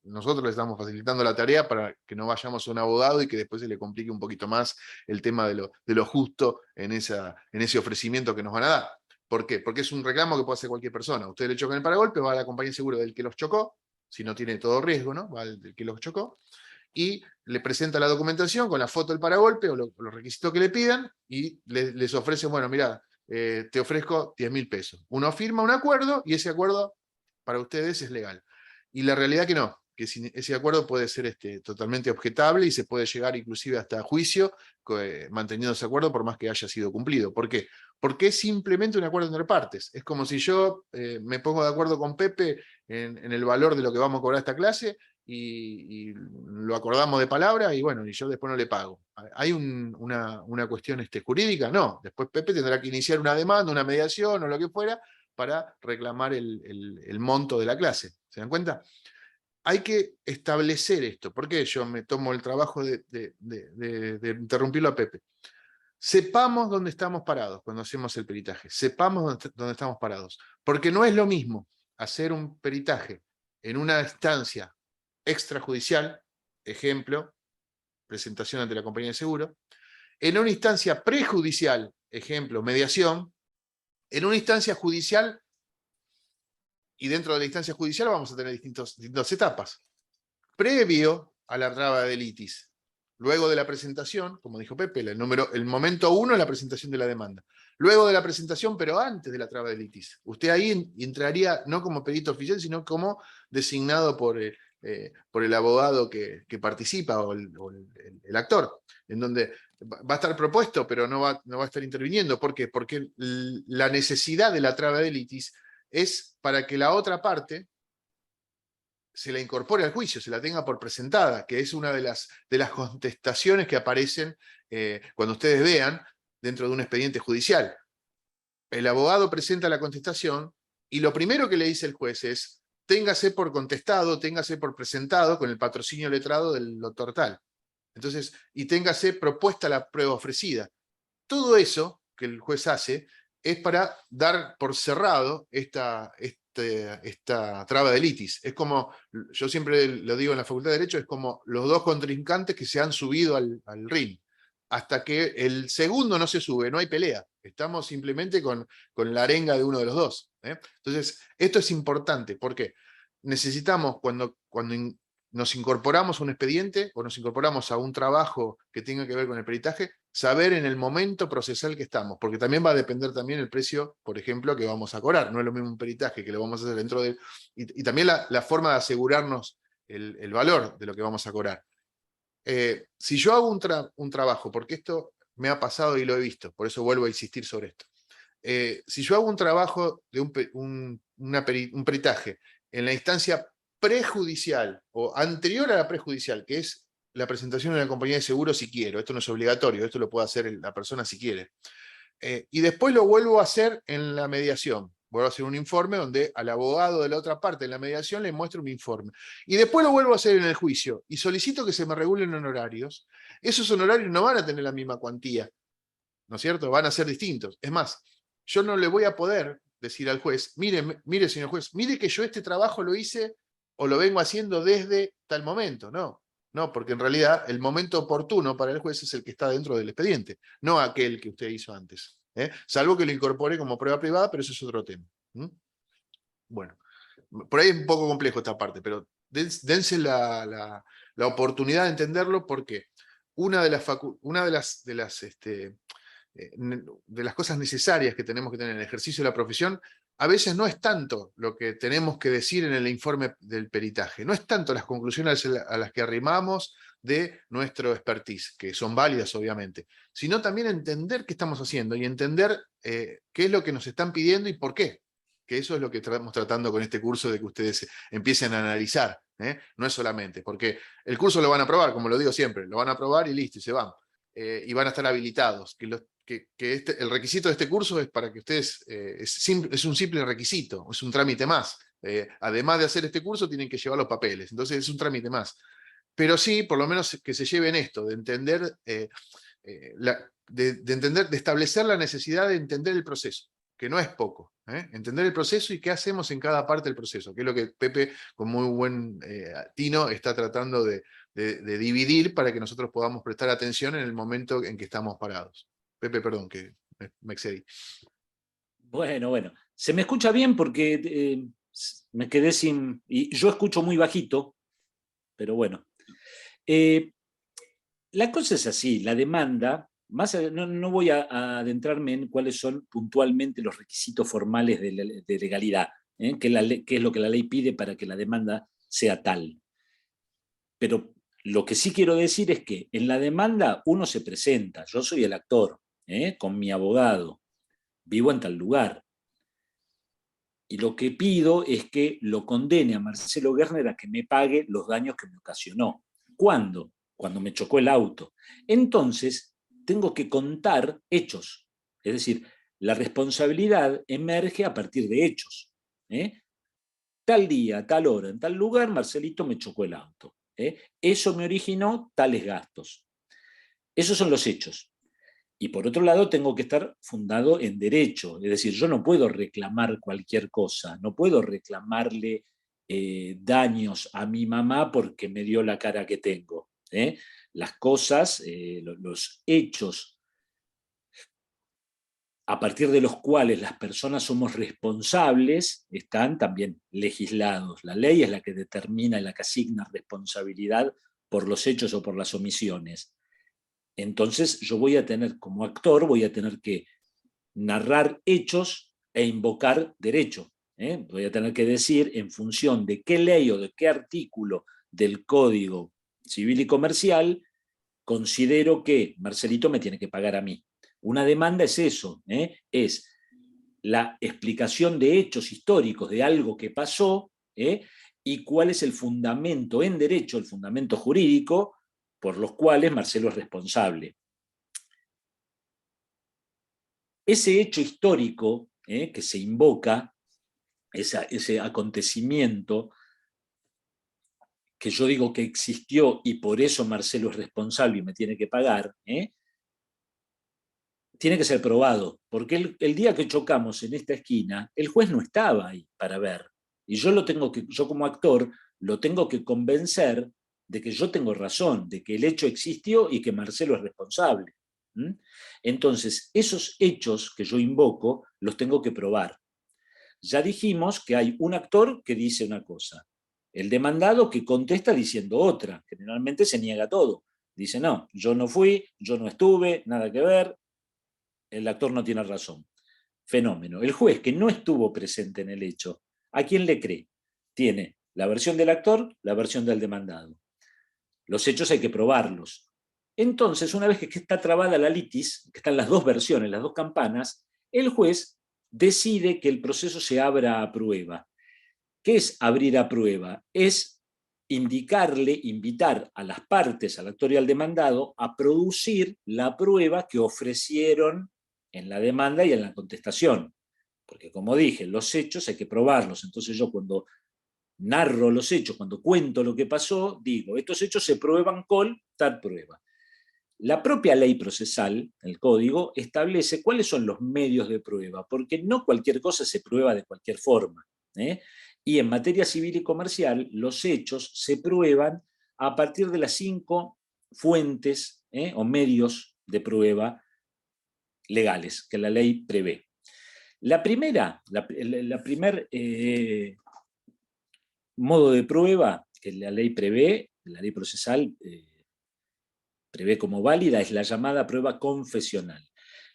nosotros le estamos facilitando la tarea para que no vayamos a un abogado y que después se le complique un poquito más el tema de lo justo en ese ofrecimiento que nos van a dar. ¿Por qué? Porque es un reclamo que puede hacer cualquier persona. Usted le chocan el paragolpe, va a la compañía de seguro del que los chocó, si no tiene todo riesgo, ¿no? Va al del que los chocó, y le presenta la documentación con la foto del paragolpe o los requisitos que le pidan, y les ofrece, bueno, mira, te ofrezco 10.000 pesos. Uno firma un acuerdo, y ese acuerdo para ustedes es legal. Y la realidad que no, que ese acuerdo puede ser totalmente objetable y se puede llegar inclusive hasta juicio manteniendo ese acuerdo por más que haya sido cumplido. ¿Por qué? Porque es simplemente un acuerdo entre partes. Es como si yo me pongo de acuerdo con Pepe en el valor de lo que vamos a cobrar esta clase y lo acordamos de palabra y bueno, y yo después no le pago. ¿Hay una cuestión jurídica? No. Después Pepe tendrá que iniciar una demanda, una mediación o lo que fuera para reclamar el monto de la clase. ¿Se dan cuenta? Hay que establecer esto. ¿Por qué yo me tomo el trabajo de interrumpirlo a Pepe? Sepamos dónde estamos parados cuando hacemos el peritaje. Sepamos dónde estamos parados. Porque no es lo mismo hacer un peritaje en una instancia extrajudicial, ejemplo, presentación ante la compañía de seguro, en una instancia prejudicial, ejemplo, mediación, en una instancia judicial, y dentro de la instancia judicial vamos a tener distintas etapas. Previo a la traba de litis, luego de la presentación, como dijo Pepe, el momento 1 es la presentación de la demanda. Luego de la presentación, pero antes de la traba de litis. Usted ahí entraría no como perito oficial, sino como designado por el abogado que participa o el actor, en donde va a estar propuesto, pero no va a estar interviniendo. ¿Por qué? Porque la necesidad de la traba de litis es para que la otra parte se la incorpore al juicio, se la tenga por presentada, que es una de las contestaciones que aparecen cuando ustedes vean dentro de un expediente judicial. El abogado presenta la contestación y lo primero que le dice el juez es: téngase por contestado, téngase por presentado con el patrocinio letrado del doctor tal. Entonces, y téngase propuesta la prueba ofrecida. Todo eso que el juez hace es para dar por cerrado esta traba de litis. Es como, yo siempre lo digo en la Facultad de Derecho, es como los dos contrincantes que se han subido al ring. Hasta que el segundo no se sube, no hay pelea. Estamos simplemente con la arenga de uno de los dos. Entonces, esto es importante, porque necesitamos, cuando nos incorporamos a un expediente o nos incorporamos a un trabajo que tenga que ver con el peritaje, saber en el momento procesal que estamos, porque también va a depender también el precio, por ejemplo, que vamos a cobrar. No es lo mismo un peritaje que lo vamos a hacer dentro de... Y también la forma de asegurarnos el valor de lo que vamos a cobrar. Si yo hago un trabajo, porque esto me ha pasado y lo he visto, por eso vuelvo a insistir sobre esto. Si yo hago un trabajo de un peritaje en la instancia prejudicial o anterior a la prejudicial, que es la presentación de la compañía de seguro si quiero, esto no es obligatorio, esto lo puede hacer la persona si quiere, y después lo vuelvo a hacer en la mediación, vuelvo a hacer un informe donde al abogado de la otra parte en la mediación le muestro un informe, y después lo vuelvo a hacer en el juicio, y solicito que se me regulen honorarios. Esos honorarios no van a tener la misma cuantía, ¿no es cierto? Van a ser distintos. Es más, yo no le voy a poder decir al juez: mire señor juez, mire que yo este trabajo lo hice o lo vengo haciendo desde tal momento. No, porque en realidad el momento oportuno para el juez es el que está dentro del expediente, no aquel que usted hizo antes. Salvo que lo incorpore como prueba privada, pero eso es otro tema. Bueno, por ahí es un poco complejo esta parte, pero dense la oportunidad de entenderlo, porque una de las cosas necesarias que tenemos que tener en el ejercicio de la profesión, a veces no es tanto lo que tenemos que decir en el informe del peritaje, no es tanto las conclusiones a las que arrimamos de nuestro expertise, que son válidas obviamente, sino también entender qué estamos haciendo y entender qué es lo que nos están pidiendo y por qué. Que eso es lo que estamos tratando con este curso, de que ustedes empiecen a analizar, no es solamente, porque el curso lo van a aprobar, como lo digo siempre, lo van a aprobar y listo, y se van. Y van a estar habilitados. El requisito de este curso es para que ustedes, es un simple requisito, es un trámite más. Además de hacer este curso, tienen que llevar los papeles, entonces es un trámite más. Pero sí, por lo menos que se lleven esto, de entender, de establecer la necesidad de entender el proceso, que no es poco. Entender el proceso y qué hacemos en cada parte del proceso, que es lo que Pepe, con muy buen tino, está tratando de dividir para que nosotros podamos prestar atención en el momento en que estamos parados. Pepe, perdón, que me excedí. Bueno. Se me escucha bien porque me quedé sin... Y yo escucho muy bajito, pero bueno. La cosa es así, la demanda, no voy a adentrarme en cuáles son puntualmente los requisitos formales de legalidad, qué es lo que la ley pide para que la demanda sea tal. Pero lo que sí quiero decir es que en la demanda uno se presenta, yo soy el actor, con mi abogado, vivo en tal lugar. Y lo que pido es que lo condene a Marcelo Gerner a que me pague los daños que me ocasionó. ¿Cuándo? Cuando me chocó el auto. Entonces, tengo que contar hechos. Es decir, la responsabilidad emerge a partir de hechos. Tal día, tal hora, en tal lugar, Marcelito me chocó el auto. Eso me originó tales gastos. Esos son los hechos. Y por otro lado, tengo que estar fundado en derecho. Es decir, yo no puedo reclamar cualquier cosa. No puedo reclamarle daños a mi mamá porque me dio la cara que tengo. Las cosas, los hechos a partir de los cuales las personas somos responsables, están también legislados. La ley es la que determina y la que asigna responsabilidad por los hechos o por las omisiones. Entonces yo voy a tener, como actor, voy a tener que narrar hechos e invocar derecho. Voy a tener que decir en función de qué ley o de qué artículo del Código Civil y Comercial considero que Marcelito me tiene que pagar a mí. Una demanda es eso, es la explicación de hechos históricos de algo que pasó, y cuál es el fundamento en derecho, el fundamento jurídico, por los cuales Marcelo es responsable. Ese hecho histórico que se invoca, ese acontecimiento que yo digo que existió y por eso Marcelo es responsable y me tiene que pagar, tiene que ser probado, porque el día que chocamos en esta esquina, el juez no estaba ahí para ver, y yo como actor lo tengo que convencer de que yo tengo razón, de que el hecho existió y que Marcelo es responsable. Entonces, esos hechos que yo invoco los tengo que probar. Ya dijimos que hay un actor que dice una cosa, el demandado que contesta diciendo otra, generalmente se niega todo. Dice, no, yo no fui, yo no estuve, nada que ver, el actor no tiene razón. Fenómeno. El juez que no estuvo presente en el hecho, ¿a quién le cree? Tiene la versión del actor, la versión del demandado. Los hechos hay que probarlos. Entonces, una vez que está trabada la litis, que están las dos versiones, las dos campanas, el juez decide que el proceso se abra a prueba. ¿Qué es abrir a prueba? Es invitar a las partes, al actor y al demandado, a producir la prueba que ofrecieron en la demanda y en la contestación. Porque como dije, los hechos hay que probarlos. Entonces yo cuando narro los hechos, cuando cuento lo que pasó, digo, estos hechos se prueban con tal prueba. La propia ley procesal, el código, establece cuáles son los medios de prueba, porque no cualquier cosa se prueba de cualquier forma. Y en materia civil y comercial, los hechos se prueban a partir de las 5 fuentes o medios de prueba legales que la ley prevé. La primer modo de prueba que la ley prevé, la ley procesal prevé como válida, es la llamada prueba confesional.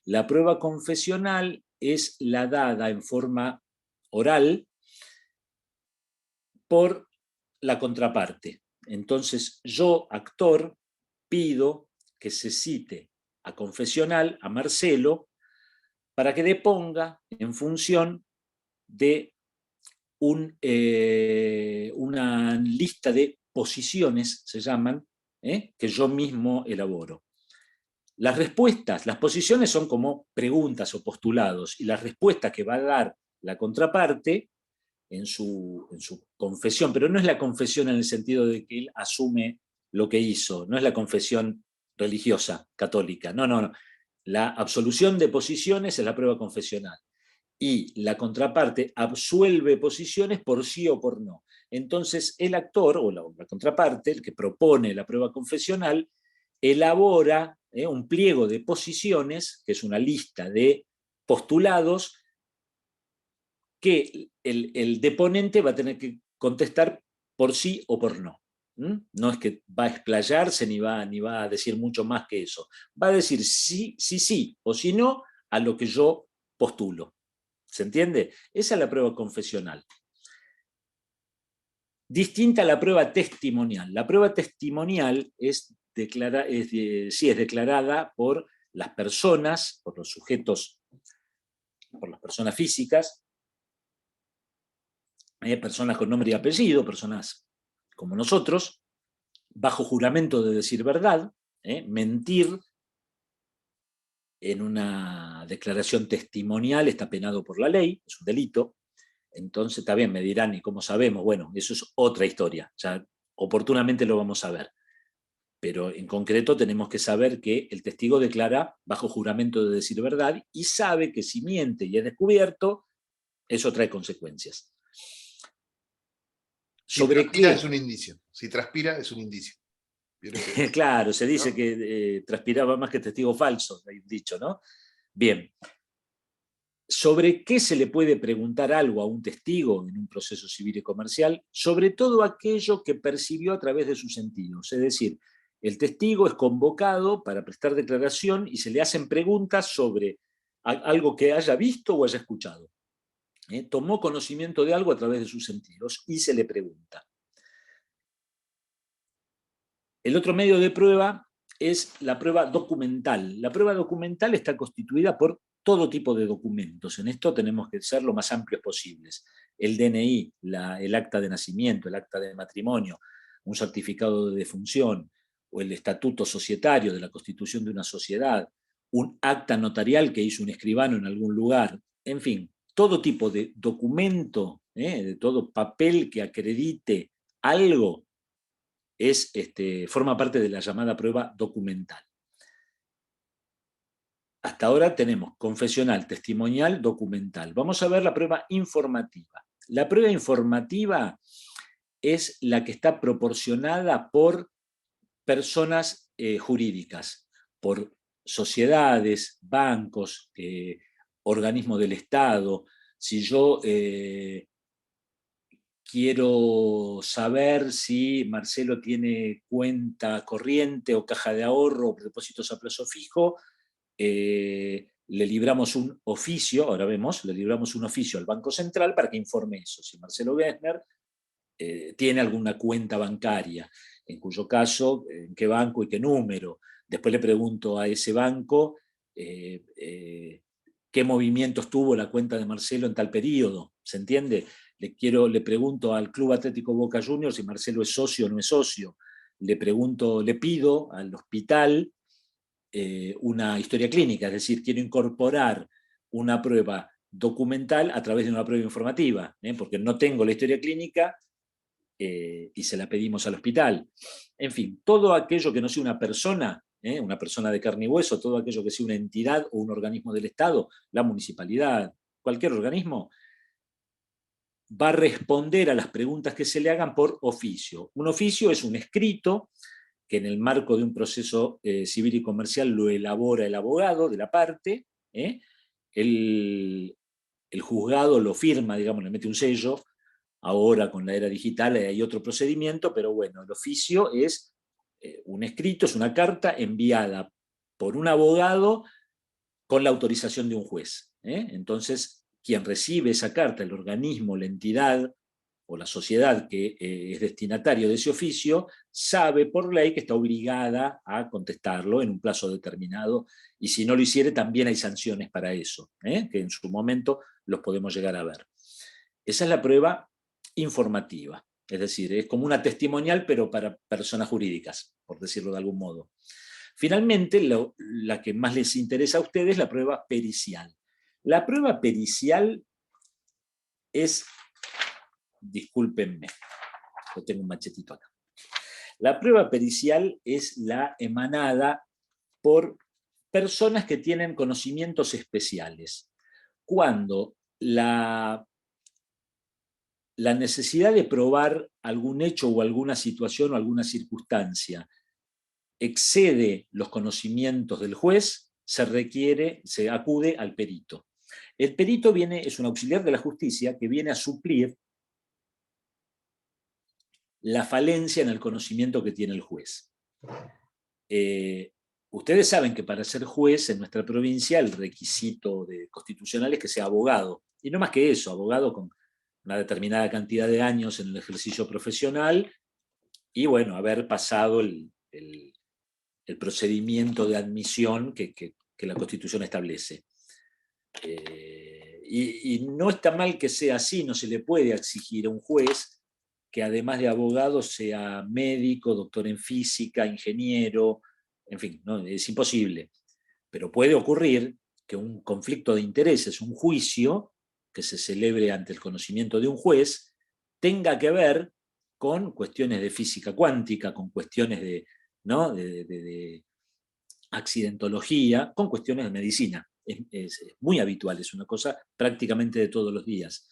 La prueba confesional es la dada en forma oral por la contraparte. Entonces, yo, actor, pido que se cite a confesional a Marcelo para que deponga en función de una lista de posiciones, se llaman, que yo mismo elaboro. Las respuestas, las posiciones son como preguntas o postulados, y las respuestas que va a dar la contraparte en su confesión, pero no es la confesión en el sentido de que él asume lo que hizo, no es la confesión religiosa, católica, no. La absolución de posiciones es la prueba confesional, y la contraparte absuelve posiciones por sí o por no. Entonces el actor o la contraparte, el que propone la prueba confesional, elabora un pliego de posiciones, que es una lista de postulados, que el deponente va a tener que contestar por sí o por no. No es que va a explayarse ni va a decir mucho más que eso. Va a decir sí o sí no a lo que yo postulo. ¿Se entiende? Esa es la prueba confesional. Distinta a la prueba testimonial. La prueba testimonial es declarada por las personas, por los sujetos, por las personas físicas, personas con nombre y apellido, personas como nosotros, bajo juramento de decir verdad. Mentir en una declaración testimonial está penado por la ley, es un delito. Entonces también me dirán, ¿y cómo sabemos? Bueno, eso es otra historia, ya oportunamente lo vamos a ver. Pero en concreto tenemos que saber que el testigo declara bajo juramento de decir verdad y sabe que si miente y es descubierto, eso trae consecuencias. Si transpira es un indicio. Si transpira es un indicio. Claro, se dice, ¿no?, que transpiraba más que testigo falso, hay un dicho, ¿no? Bien. ¿Sobre qué se le puede preguntar algo a un testigo en un proceso civil y comercial? Sobre todo aquello que percibió a través de sus sentidos. Es decir, el testigo es convocado para prestar declaración y se le hacen preguntas sobre algo que haya visto o haya escuchado. Tomó conocimiento de algo a través de sus sentidos y se le pregunta. El otro medio de prueba es la prueba documental. La prueba documental está constituida por todo tipo de documentos. En esto tenemos que ser lo más amplios posibles. El DNI, el acta de nacimiento, el acta de matrimonio, un certificado de defunción, o el estatuto societario de la constitución de una sociedad, un acta notarial que hizo un escribano en algún lugar, en fin, todo tipo de documento, de todo papel que acredite algo, forma parte de la llamada prueba documental. Hasta ahora tenemos confesional, testimonial, documental. Vamos a ver la prueba informativa. La prueba informativa es la que está proporcionada por personas jurídicas, por sociedades, bancos, organismos del Estado. Si yo quiero saber si Marcelo tiene cuenta corriente o caja de ahorro o depósitos a plazo fijo, le libramos un oficio, ahora vemos, le libramos un oficio al Banco Central para que informe eso. Si Marcelo Gessner tiene alguna cuenta bancaria, en cuyo caso, en qué banco y qué número. Después le pregunto a ese banco qué movimientos tuvo la cuenta de Marcelo en tal periodo, ¿se entiende? Le pregunto al Club Atlético Boca Juniors si Marcelo es socio o no es socio. Le pido al hospital una historia clínica, es decir, quiero incorporar una prueba documental a través de una prueba informativa, porque no tengo la historia clínica y se la pedimos al hospital. En fin, todo aquello que no sea una persona de carne y hueso, todo aquello que sea una entidad o un organismo del Estado, la municipalidad, cualquier organismo, va a responder a las preguntas que se le hagan por oficio. Un oficio es un escrito que en el marco de un proceso civil y comercial lo elabora el abogado de la parte, el juzgado lo firma, digamos, le mete un sello. Ahora con la era digital hay otro procedimiento, pero bueno, el oficio es un escrito, es una carta enviada por un abogado con la autorización de un juez. Entonces, quien recibe esa carta, el organismo, la entidad o la sociedad que es destinatario de ese oficio, sabe por ley que está obligada a contestarlo en un plazo determinado, y si no lo hiciere también hay sanciones para eso, que en su momento los podemos llegar a ver. Esa es la prueba informativa, es decir, es como una testimonial pero para personas jurídicas, por decirlo de algún modo. Finalmente, la que más les interesa a ustedes es la prueba pericial. La prueba pericial es, discúlpenme, yo tengo un machetito acá. La prueba pericial es la emanada por personas que tienen conocimientos especiales. Cuando la necesidad de probar algún hecho o alguna situación o alguna circunstancia excede los conocimientos del juez, se acude al perito. El perito es un auxiliar de la justicia que viene a suplir la falencia en el conocimiento que tiene el juez. Ustedes saben que para ser juez en nuestra provincia el requisito constitucional es que sea abogado, y no más que eso, abogado con una determinada cantidad de años en el ejercicio profesional y, bueno, haber pasado el procedimiento de admisión que la Constitución establece. Y no está mal que sea así, no se le puede exigir a un juez que además de abogado sea médico, doctor en física, ingeniero, en fin, ¿no? Es imposible. Pero puede ocurrir que un conflicto de intereses, un juicio que se celebre ante el conocimiento de un juez, tenga que ver con cuestiones de física cuántica, con cuestiones de accidentología, con cuestiones de medicina. Es muy habitual, es una cosa prácticamente de todos los días.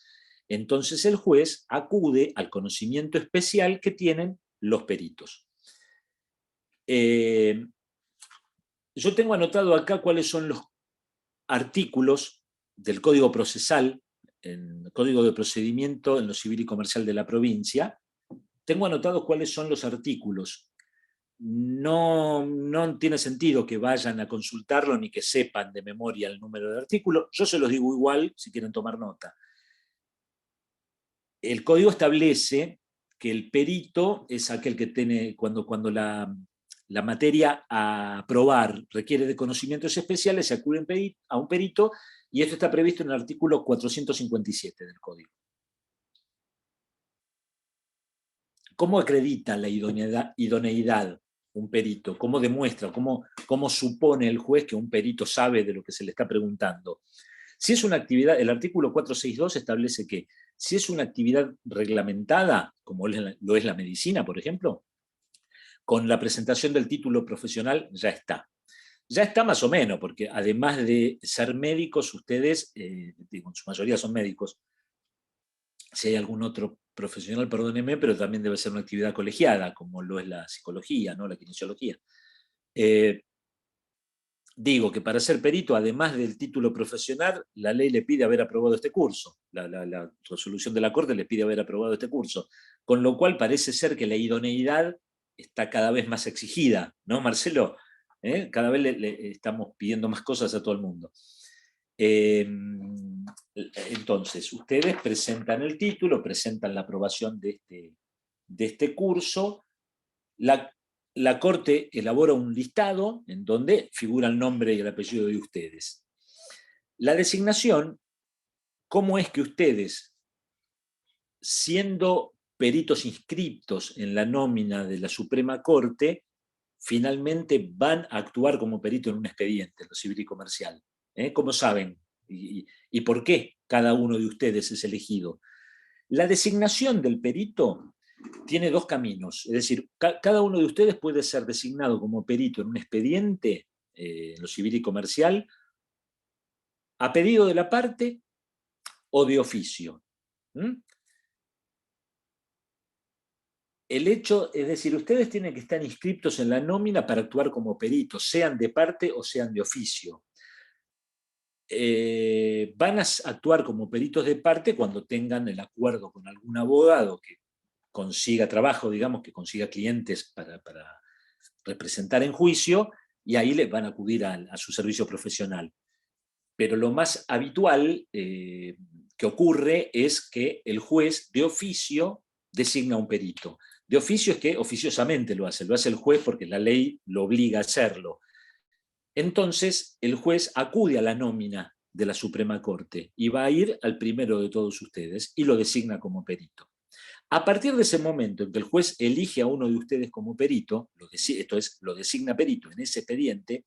Entonces el juez acude al conocimiento especial que tienen los peritos. Yo tengo anotado acá cuáles son los artículos del Código Procesal, en el Código de Procedimiento en lo Civil y Comercial de la provincia, tengo anotado cuáles son los artículos. No tiene sentido que vayan a consultarlo ni que sepan de memoria el número de artículo. Yo se los digo igual si quieren tomar nota. El código establece que el perito es aquel que tiene, cuando la materia a probar requiere de conocimientos especiales, se acude a un perito, y esto está previsto en el artículo 457 del código. ¿Cómo acredita la idoneidad un perito? ¿Cómo demuestra? ¿Cómo supone el juez que un perito sabe de lo que se le está preguntando? Si es una actividad, el artículo 462 establece que si es una actividad reglamentada, como lo es la medicina, por ejemplo, con la presentación del título profesional ya está. Ya está más o menos, porque además de ser médicos, ustedes, digo, en su mayoría son médicos, si hay algún otro profesional, perdónenme, pero también debe ser una actividad colegiada, como lo es la psicología, ¿no? La kinesiología. Digo que para ser perito, además del título profesional, la ley le pide haber aprobado este curso. La resolución de la Corte le pide haber aprobado este curso. Con lo cual parece ser que la idoneidad está cada vez más exigida, ¿no, Marcelo? Cada vez le estamos pidiendo más cosas a todo el mundo. Entonces, ustedes presentan el título, presentan la aprobación de este curso, la Corte elabora un listado en donde figura el nombre y el apellido de ustedes. La designación, ¿cómo es que ustedes, siendo peritos inscriptos en la nómina de la Suprema Corte, finalmente van a actuar como perito en un expediente, en lo civil y comercial? ¿Cómo saben? ¿Y por qué cada uno de ustedes es elegido? La designación del perito tiene dos caminos, es decir, cada uno de ustedes puede ser designado como perito en un expediente, en lo civil y comercial, a pedido de la parte o de oficio. El hecho, es decir, ustedes tienen que estar inscriptos en la nómina para actuar como peritos, sean de parte o sean de oficio. Van a actuar como peritos de parte cuando tengan el acuerdo con algún abogado que consiga trabajo, digamos, que consiga clientes para representar en juicio, y ahí les van a acudir a su servicio profesional. Pero lo más habitual que ocurre es que el juez de oficio designa a un perito. De oficio es que oficiosamente lo hace el juez porque la ley lo obliga a hacerlo. Entonces, el juez acude a la nómina de la Suprema Corte y va a ir al primero de todos ustedes y lo designa como perito. A partir de ese momento en que el juez elige a uno de ustedes como perito, esto es, lo designa perito en ese expediente,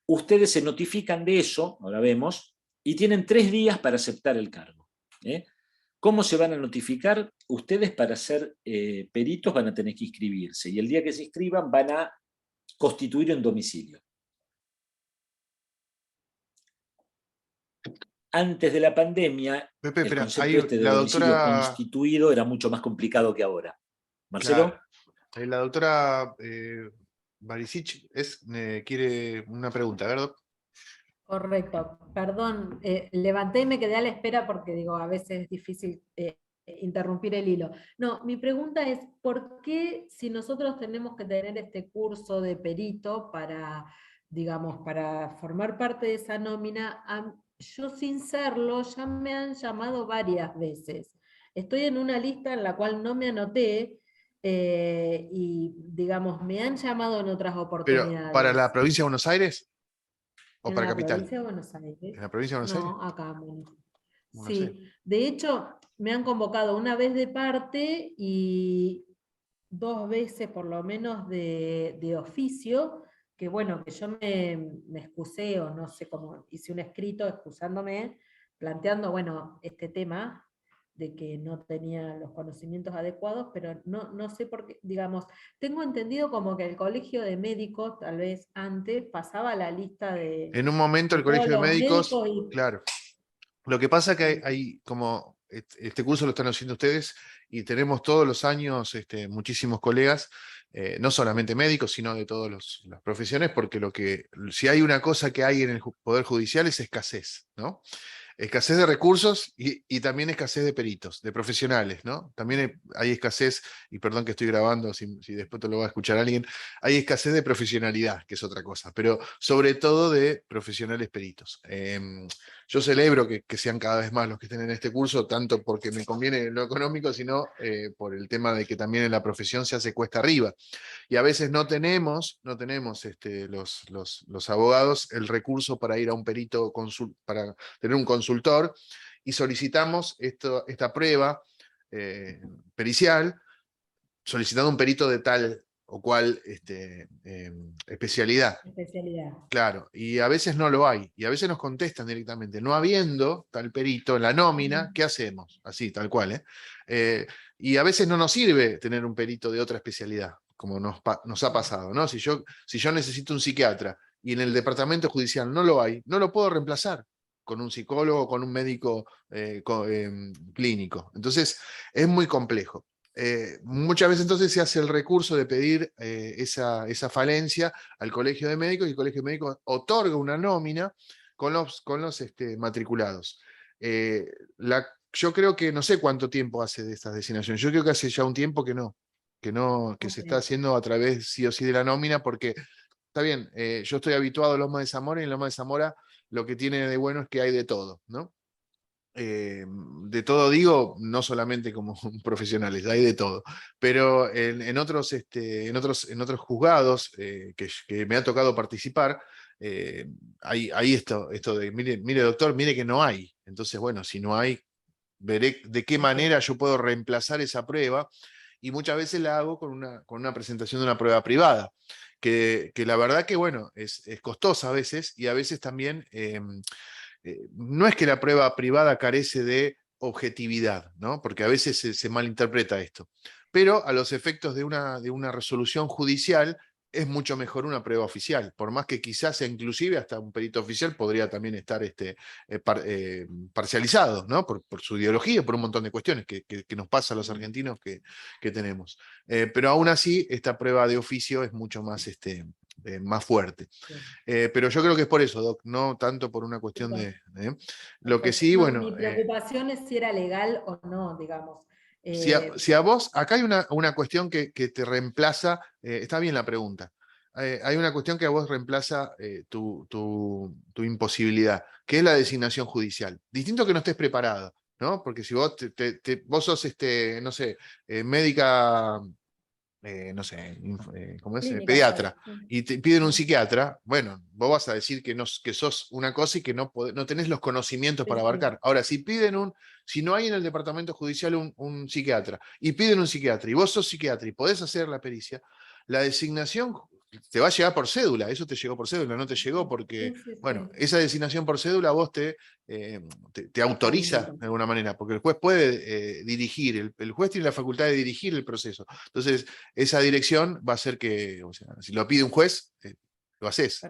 ustedes se notifican de eso, ahora vemos, y tienen 3 días para aceptar el cargo. ¿Cómo se van a notificar? Ustedes para ser peritos van a tener que inscribirse, y el día que se inscriban van a constituir un domicilio. Antes de la pandemia, Pepe, el espera, concepto de domicilio constituido era mucho más complicado que ahora. ¿Marcelo? Claro. La doctora Barisic quiere una pregunta, ¿verdad? Correcto, perdón, levanté y me quedé a la espera porque digo, a veces es difícil interrumpir el hilo. No, mi pregunta es, ¿por qué si nosotros tenemos que tener este curso de perito para, digamos, para formar parte de esa nómina, yo sin serlo ya me han llamado varias veces? Estoy en una lista en la cual no me anoté, y digamos, me han llamado en otras oportunidades. ¿Pero para la provincia de Buenos Aires? ¿O ¿En para la capital? provincia de Buenos Aires? ¿En la provincia de Buenos Aires? No, acá. Bueno. Buenos Sí, Aires. de hecho, me han convocado una vez de parte y 2 veces por lo menos de oficio, que bueno, que yo me excusé, o no sé cómo, hice un escrito excusándome, planteando, bueno, este tema de que no tenía los conocimientos adecuados, pero no sé por qué, digamos, tengo entendido como que el colegio de médicos, tal vez antes, pasaba la lista de... En un momento el todos colegio de los médicos, médicos y... claro. Lo que pasa es que hay como este curso lo están haciendo ustedes y tenemos todos los años muchísimos colegas, no solamente médicos, sino de todas las profesiones, porque si hay una cosa que hay en el Poder Judicial es escasez, ¿no? Escasez de recursos y también escasez de peritos, de profesionales, ¿no? También hay escasez, y perdón que estoy grabando, si después te lo va a escuchar alguien, hay escasez de profesionalidad, que es otra cosa, pero sobre todo de profesionales peritos. Yo celebro que sean cada vez más los que estén en este curso, tanto porque me conviene en lo económico, sino por el tema de que también en la profesión se hace cuesta arriba. Y a veces no tenemos los abogados el recurso para ir a un perito, para tener un consultor, y solicitamos esta prueba pericial, solicitando un perito de tal o cual especialidad. Claro, y a veces no lo hay, y a veces nos contestan directamente, no habiendo tal perito en la nómina, ¿qué hacemos? Así, tal cual, y a veces no nos sirve tener un perito de otra especialidad, como nos ha pasado, ¿no? Si yo necesito un psiquiatra, y en el departamento judicial no lo hay, no lo puedo reemplazar con un psicólogo, con un médico clínico. Entonces, es muy complejo. Muchas veces entonces se hace el recurso de pedir esa falencia al Colegio de Médicos, y el Colegio de Médicos otorga una nómina con los matriculados. Yo creo que no sé cuánto tiempo hace de estas designaciones, yo creo que hace ya un tiempo que se está haciendo a través sí o sí de la nómina, porque está bien, yo estoy habituado a Loma de Zamora, y en Loma de Zamora lo que tiene de bueno es que hay de todo, ¿no? De todo digo, no solamente como profesionales, hay de todo, pero en otros juzgados que me ha tocado participar, hay esto de, mire doctor, mire que no hay. Entonces, bueno, si no hay, veré de qué manera yo puedo reemplazar esa prueba, y muchas veces la hago con una presentación de una prueba privada, que la verdad que, bueno, es costosa a veces, y a veces también no es que la prueba privada carece de objetividad, ¿no? Porque a veces se malinterpreta esto, pero a los efectos de una resolución judicial es mucho mejor una prueba oficial, por más que quizás inclusive hasta un perito oficial podría también estar parcializado, ¿no? Por su ideología, por un montón de cuestiones que nos pasa a los argentinos que tenemos. Pero aún así, esta prueba de oficio es mucho más más fuerte. Pero yo creo que es por eso, Doc, no tanto por una cuestión de... Lo que sí, bueno... Mi preocupación es si era legal o no, digamos. Si a vos, acá hay una cuestión que te reemplaza, está bien la pregunta, hay una cuestión que a vos reemplaza tu imposibilidad, que es la designación judicial. Distinto que no estés preparado, ¿no? Porque si vos, vos sos, no sé, médica... no sé, ¿cómo es? Pediatra, y te piden un psiquiatra, bueno, vos vas a decir que sos una cosa y que no tenés los conocimientos para abarcar. Ahora, si no hay en el departamento judicial un psiquiatra, y piden un psiquiatra, y vos sos psiquiatra y podés hacer la pericia, la designación te va a llegar por cédula, eso te llegó por cédula, no te llegó porque, bueno, esa designación por cédula vos te autoriza de alguna manera, porque el juez puede dirigir, el juez tiene la facultad de dirigir el proceso. Entonces, esa dirección va a hacer que, o sea, si lo pide un juez, lo haces.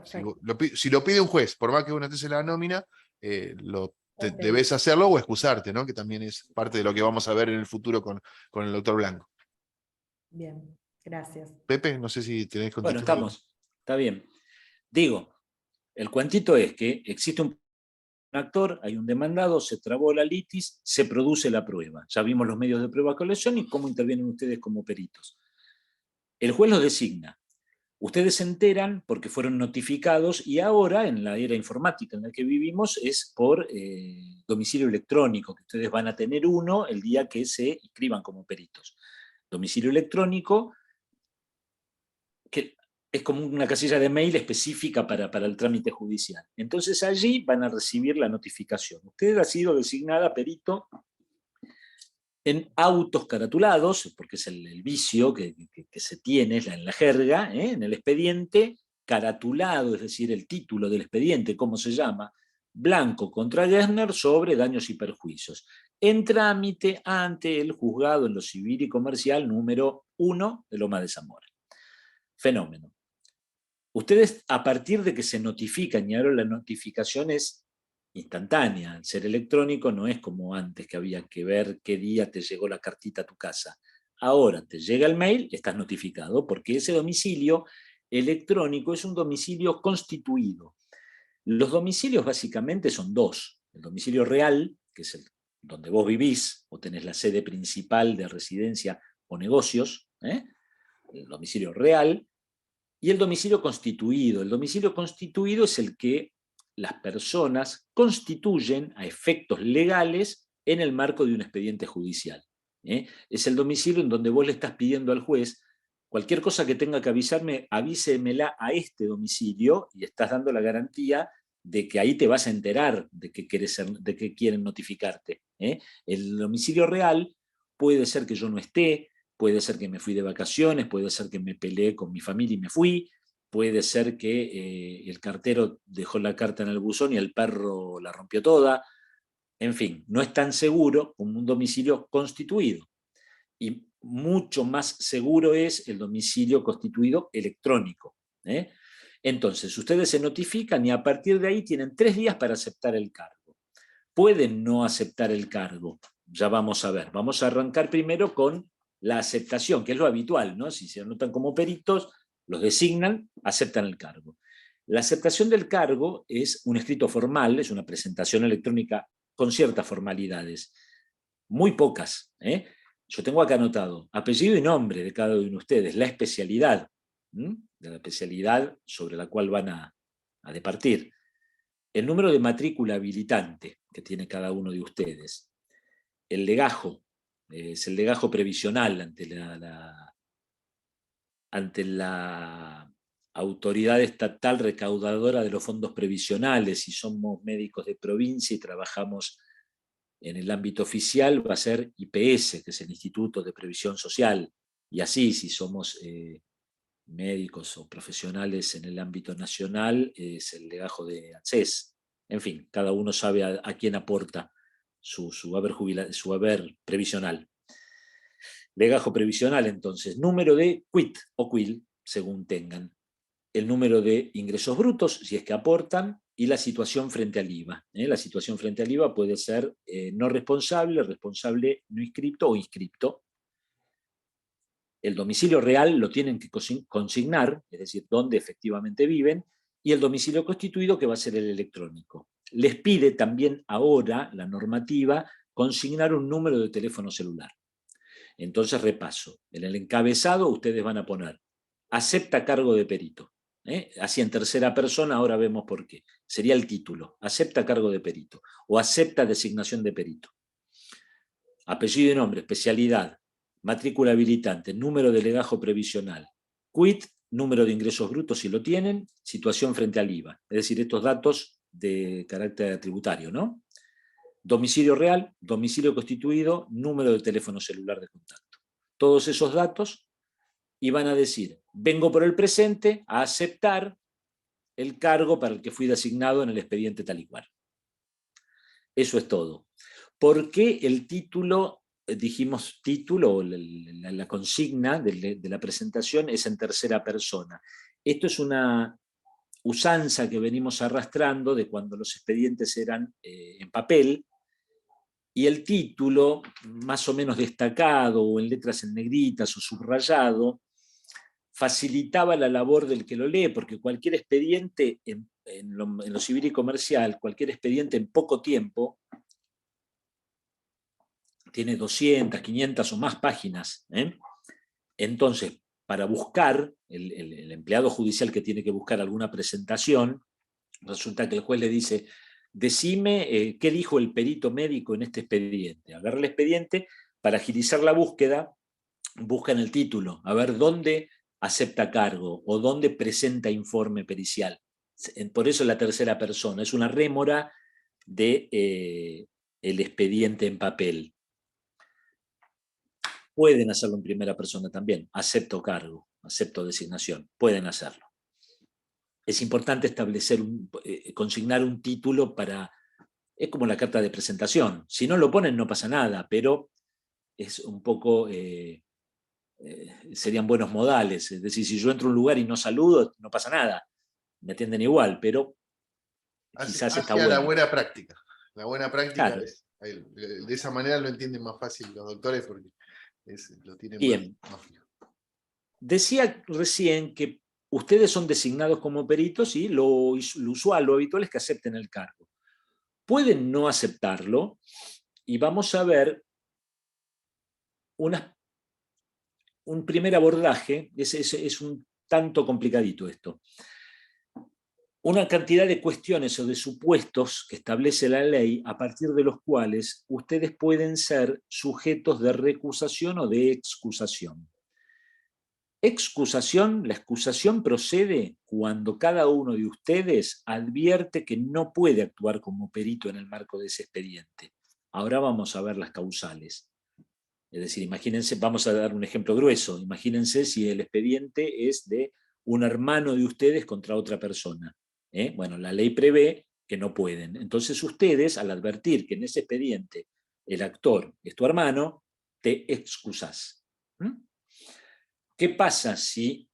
Si lo pide un juez, por más que uno estés en la nómina, debes hacerlo o excusarte, ¿no? Que también es parte de lo que vamos a ver en el futuro con el doctor Blanco. Bien, gracias. Pepe, no sé si tenés contexto. Bueno, está bien. Digo, el cuentito es que existe un actor, hay un demandado, se trabó la litis, se produce la prueba. Ya vimos los medios de prueba colección y cómo intervienen ustedes como peritos. El juez los designa. Ustedes se enteran porque fueron notificados, y ahora, en la era informática en la que vivimos, es por domicilio electrónico, que ustedes van a tener uno el día que se inscriban como peritos. Domicilio electrónico, que es como una casilla de mail específica para el trámite judicial. Entonces allí van a recibir la notificación. Usted ha sido designada perito en autos caratulados, porque es el vicio que se tiene en la jerga, en el expediente, caratulado, es decir, el título del expediente, ¿cómo se llama? Blanco contra Gessner sobre daños y perjuicios, en trámite ante el juzgado en lo civil y comercial número 1 de Loma de Zamora. Fenómeno. Ustedes, a partir de que se notifican, y ahora la notificación es instantánea. Al ser electrónico no es como antes, que había que ver qué día te llegó la cartita a tu casa. Ahora te llega el mail, estás notificado, porque ese domicilio electrónico es un domicilio constituido. Los domicilios básicamente son dos. El domicilio real, que es el donde vos vivís, o tenés la sede principal de residencia o negocios, el domicilio real, y el domicilio constituido. El domicilio constituido es el que las personas constituyen a efectos legales en el marco de un expediente judicial. Es el domicilio en donde vos le estás pidiendo al juez: cualquier cosa que tenga que avisarme, avísemela a este domicilio, y estás dando la garantía de que ahí te vas a enterar de que quieren notificarte. El domicilio real puede ser que yo no esté, puede ser que me fui de vacaciones, puede ser que me peleé con mi familia y me fui, puede ser que el cartero dejó la carta en el buzón y el perro la rompió toda. En fin, no es tan seguro como un domicilio constituido. Y mucho más seguro es el domicilio constituido electrónico. Entonces, ustedes se notifican y a partir de ahí tienen 3 días para aceptar el cargo. Pueden no aceptar el cargo, ya vamos a ver. Vamos a arrancar primero con la aceptación, que es lo habitual, ¿no? Si se anotan como peritos, los designan, aceptan el cargo. La aceptación del cargo es un escrito formal, es una presentación electrónica con ciertas formalidades, muy pocas. Yo tengo acá anotado apellido y nombre de cada uno de ustedes, la especialidad, de la especialidad sobre la cual van a departir, el número de matrícula habilitante que tiene cada uno de ustedes, el legajo, es el legajo previsional ante la autoridad estatal recaudadora de los fondos previsionales. Si somos médicos de provincia y trabajamos en el ámbito oficial, va a ser IPS, que es el Instituto de Previsión Social, y así, si somos médicos o profesionales en el ámbito nacional, es el legajo de ANSES. En fin, cada uno sabe a quién aporta su haber previsional. Legajo previsional, entonces, número de quit o quil, según tengan, el número de ingresos brutos, si es que aportan, y la situación frente al IVA. La situación frente al IVA puede ser no responsable, responsable no inscripto o inscripto. El domicilio real lo tienen que consignar, es decir, dónde efectivamente viven, y el domicilio constituido, que va a ser el electrónico. Les pide también ahora la normativa consignar un número de teléfono celular. Entonces repaso. En el encabezado ustedes van a poner: acepta cargo de perito. Así en tercera persona, ahora vemos por qué. Sería el título: acepta cargo de perito o acepta designación de perito. Apellido y nombre, especialidad, matrícula habilitante, número de legajo previsional, quit, número de ingresos brutos si lo tienen, situación frente al IVA. Es decir, estos datos de carácter tributario, ¿no? Domicilio real, domicilio constituido, número de teléfono celular de contacto. Todos esos datos, y van a decir: vengo por el presente a aceptar el cargo para el que fui designado en el expediente tal y cual. Eso es todo. ¿Por qué el título, dijimos título, o la consigna de la presentación es en tercera persona? Esto es una usanza que venimos arrastrando de cuando los expedientes eran en papel, y el título, más o menos destacado o en letras en negritas o subrayado, facilitaba la labor del que lo lee, porque cualquier expediente en lo civil y comercial, cualquier expediente en poco tiempo, tiene 200, 500 o más páginas. Entonces, para buscar, el empleado judicial que tiene que buscar alguna presentación, resulta que el juez le dice: decime qué dijo el perito médico en este expediente. Agarra el expediente, para agilizar la búsqueda, busca en el título, a ver dónde acepta cargo o dónde presenta informe pericial. Por eso la tercera persona, es una rémora de el expediente en papel. Pueden hacerlo en primera persona también: acepto cargo, acepto designación, pueden hacerlo. Es importante establecer, consignar un título para... Es como la carta de presentación. Si no lo ponen no pasa nada, pero es un poco... serían buenos modales. Es decir, si yo entro a un lugar y no saludo, no pasa nada. Me atienden igual, pero quizás está hacia bueno. la buena práctica. La buena práctica Claro. de esa manera lo entienden más fácil los doctores porque lo tienen Bien. más fijo. Decía recién que ustedes son designados como peritos y lo usual, lo habitual es que acepten el cargo. Pueden no aceptarlo y vamos a ver un primer abordaje, es un tanto complicadito esto. Una cantidad de cuestiones o de supuestos que establece la ley a partir de los cuales ustedes pueden ser sujetos de recusación o de excusación. Excusación, la excusación procede cuando cada uno de ustedes advierte que no puede actuar como perito en el marco de ese expediente. Ahora vamos a ver las causales. Es decir, imagínense, vamos a dar un ejemplo grueso, imagínense si el expediente es de un hermano de ustedes contra otra persona. Bueno, la ley prevé que no pueden. Entonces ustedes, al advertir que en ese expediente el actor es tu hermano, te excusás. ¿Qué pasa si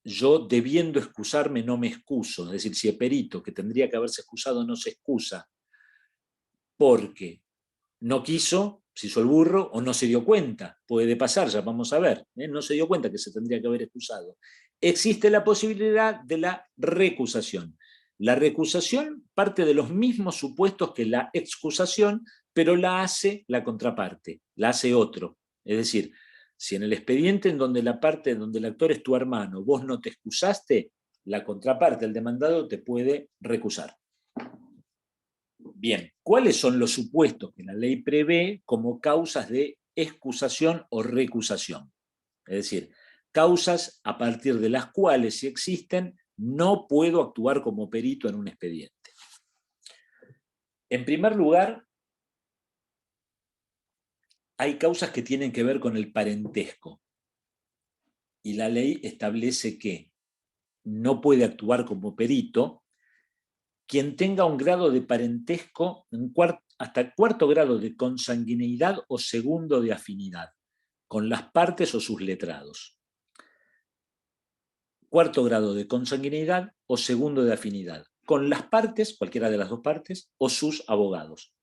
yo, debiendo excusarme, no me excuso? Es decir, si el perito que tendría que haberse excusado no se excusa porque no quiso, se hizo el burro o no se dio cuenta. Puede pasar, ya vamos a ver. No se dio cuenta que se tendría que haber excusado. Existe la posibilidad de la recusación. La recusación parte de los mismos supuestos que la excusación, pero la hace la contraparte, la hace otro. Es decir, si en el expediente en donde la parte donde el actor es tu hermano, vos no te excusaste, la contraparte, el demandado, te puede recusar. Bien, ¿cuáles son los supuestos que la ley prevé como causas de excusación o recusación? Es decir, causas a partir de las cuales, si existen, no puedo actuar como perito en un expediente. En primer lugar, hay causas que tienen que ver con el parentesco. Y la ley establece que no puede actuar como perito quien tenga un grado de parentesco hasta el cuarto grado de consanguineidad o segundo de afinidad, con las partes o sus letrados. Cuarto grado de consanguineidad o segundo de afinidad, con las partes, cualquiera de las dos partes, o sus abogados.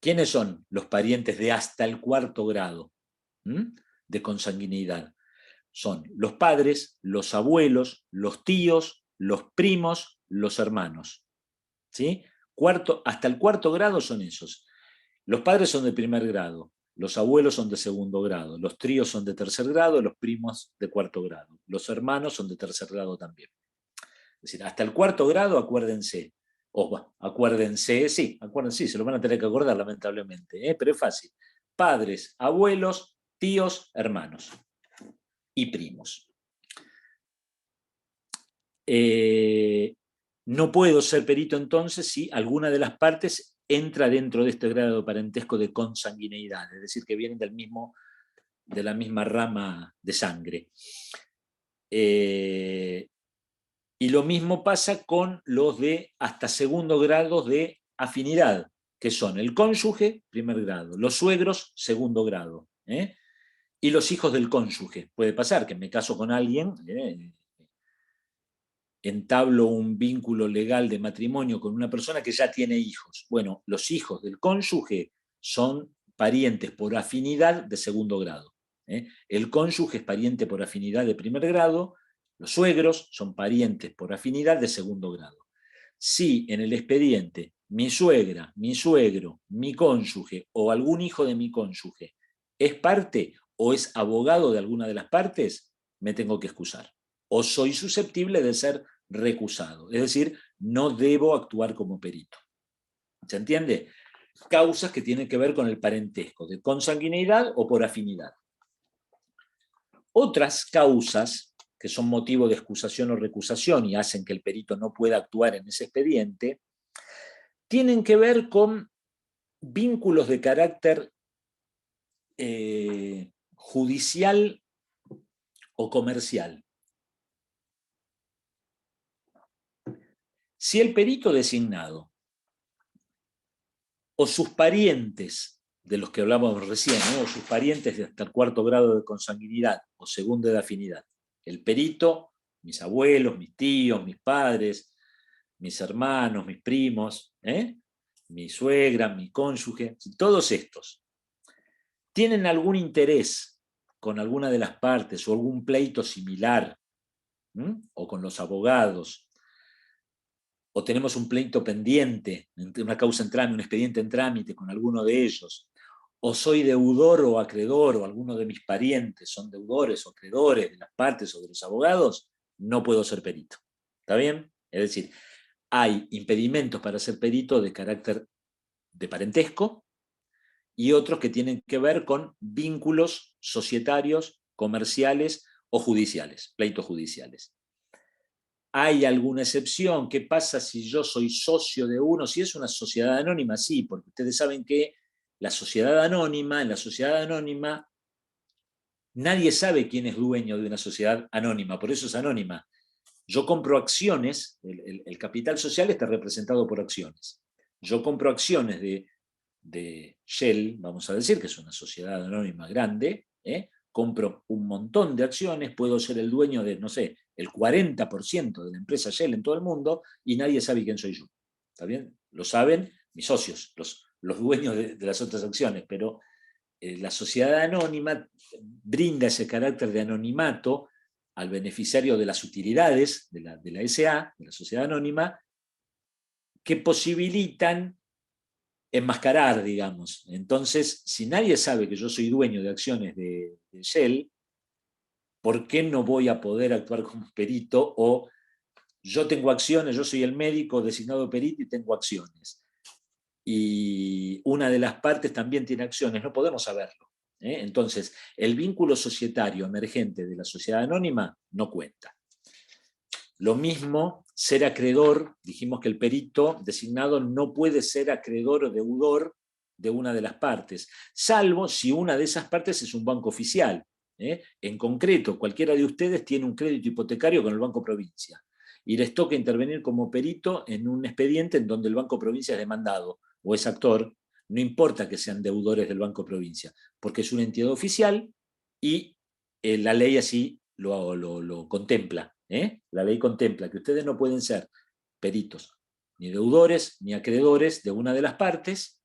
¿Quiénes son los parientes de hasta el cuarto grado de consanguineidad? Son los padres, los abuelos, los tíos, los primos, los hermanos. ¿Sí? Hasta el cuarto grado son esos. Los padres son de primer grado, los abuelos son de segundo grado, los tíos son de tercer grado, los primos de cuarto grado, los hermanos son de tercer grado también. Es decir, hasta el cuarto grado, acuérdense, sí, se lo van a tener que acordar lamentablemente, pero es fácil. Padres, abuelos, tíos, hermanos y primos. No puedo ser perito entonces si alguna de las partes entra dentro de este grado de parentesco de consanguineidad, es decir, que vienen de la misma rama de sangre. Y lo mismo pasa con los de hasta segundo grado de afinidad, que son el cónyuge, primer grado, los suegros, segundo grado, y los hijos del cónyuge. Puede pasar que me caso con alguien, entablo un vínculo legal de matrimonio con una persona que ya tiene hijos. Bueno, los hijos del cónyuge son parientes por afinidad de segundo grado. El cónyuge es pariente por afinidad de primer grado, los suegros son parientes por afinidad de segundo grado. Si en el expediente mi suegra, mi suegro, mi cónyuge o algún hijo de mi cónyuge es parte o es abogado de alguna de las partes, me tengo que excusar. O soy susceptible de ser recusado. Es decir, no debo actuar como perito. ¿Se entiende? Causas que tienen que ver con el parentesco, de consanguineidad o por afinidad. Otras causas que son motivo de excusación o recusación y hacen que el perito no pueda actuar en ese expediente, tienen que ver con vínculos de carácter judicial o comercial. Si el perito designado o sus parientes, de los que hablábamos recién, o sus parientes de hasta el cuarto grado de consanguinidad o segundo de afinidad, el perito, mis abuelos, mis tíos, mis padres, mis hermanos, mis primos, mi suegra, mi cónyuge, todos estos, tienen algún interés con alguna de las partes o algún pleito similar, o con los abogados, o tenemos un pleito pendiente, una causa en trámite, un expediente en trámite con alguno de ellos, o soy deudor o acreedor, o alguno de mis parientes son deudores o acreedores de las partes o de los abogados, no puedo ser perito. ¿Está bien? Es decir, hay impedimentos para ser perito de carácter de parentesco y otros que tienen que ver con vínculos societarios, comerciales o judiciales, pleitos judiciales. ¿Hay alguna excepción? ¿Qué pasa si yo soy socio de uno? Si es una sociedad anónima, sí, porque ustedes saben que en la sociedad anónima, nadie sabe quién es dueño de una sociedad anónima, por eso es anónima. Yo compro acciones, el capital social está representado por acciones. Yo compro acciones de Shell, vamos a decir, que es una sociedad anónima grande, compro un montón de acciones, puedo ser el dueño de, no sé, el 40% de la empresa Shell en todo el mundo y nadie sabe quién soy yo. ¿Está bien? Lo saben mis socios, los dueños de las otras acciones, pero la sociedad anónima brinda ese carácter de anonimato al beneficiario de las utilidades de la SA, de la sociedad anónima, que posibilitan enmascarar, digamos. Entonces, si nadie sabe que yo soy dueño de acciones de Shell, ¿por qué no voy a poder actuar como perito? O yo tengo acciones, yo soy el médico designado perito y tengo acciones. Y una de las partes también tiene acciones, no podemos saberlo. Entonces, el vínculo societario emergente de la sociedad anónima no cuenta. Lo mismo, ser acreedor, dijimos que el perito designado no puede ser acreedor o deudor de una de las partes, salvo si una de esas partes es un banco oficial. En concreto, cualquiera de ustedes tiene un crédito hipotecario con el Banco Provincia y les toca intervenir como perito en un expediente en donde el Banco Provincia es demandado o es actor, no importa que sean deudores del Banco Provincia, porque es una entidad oficial y la ley así lo contempla. La ley contempla que ustedes no pueden ser peritos, ni deudores, ni acreedores de una de las partes,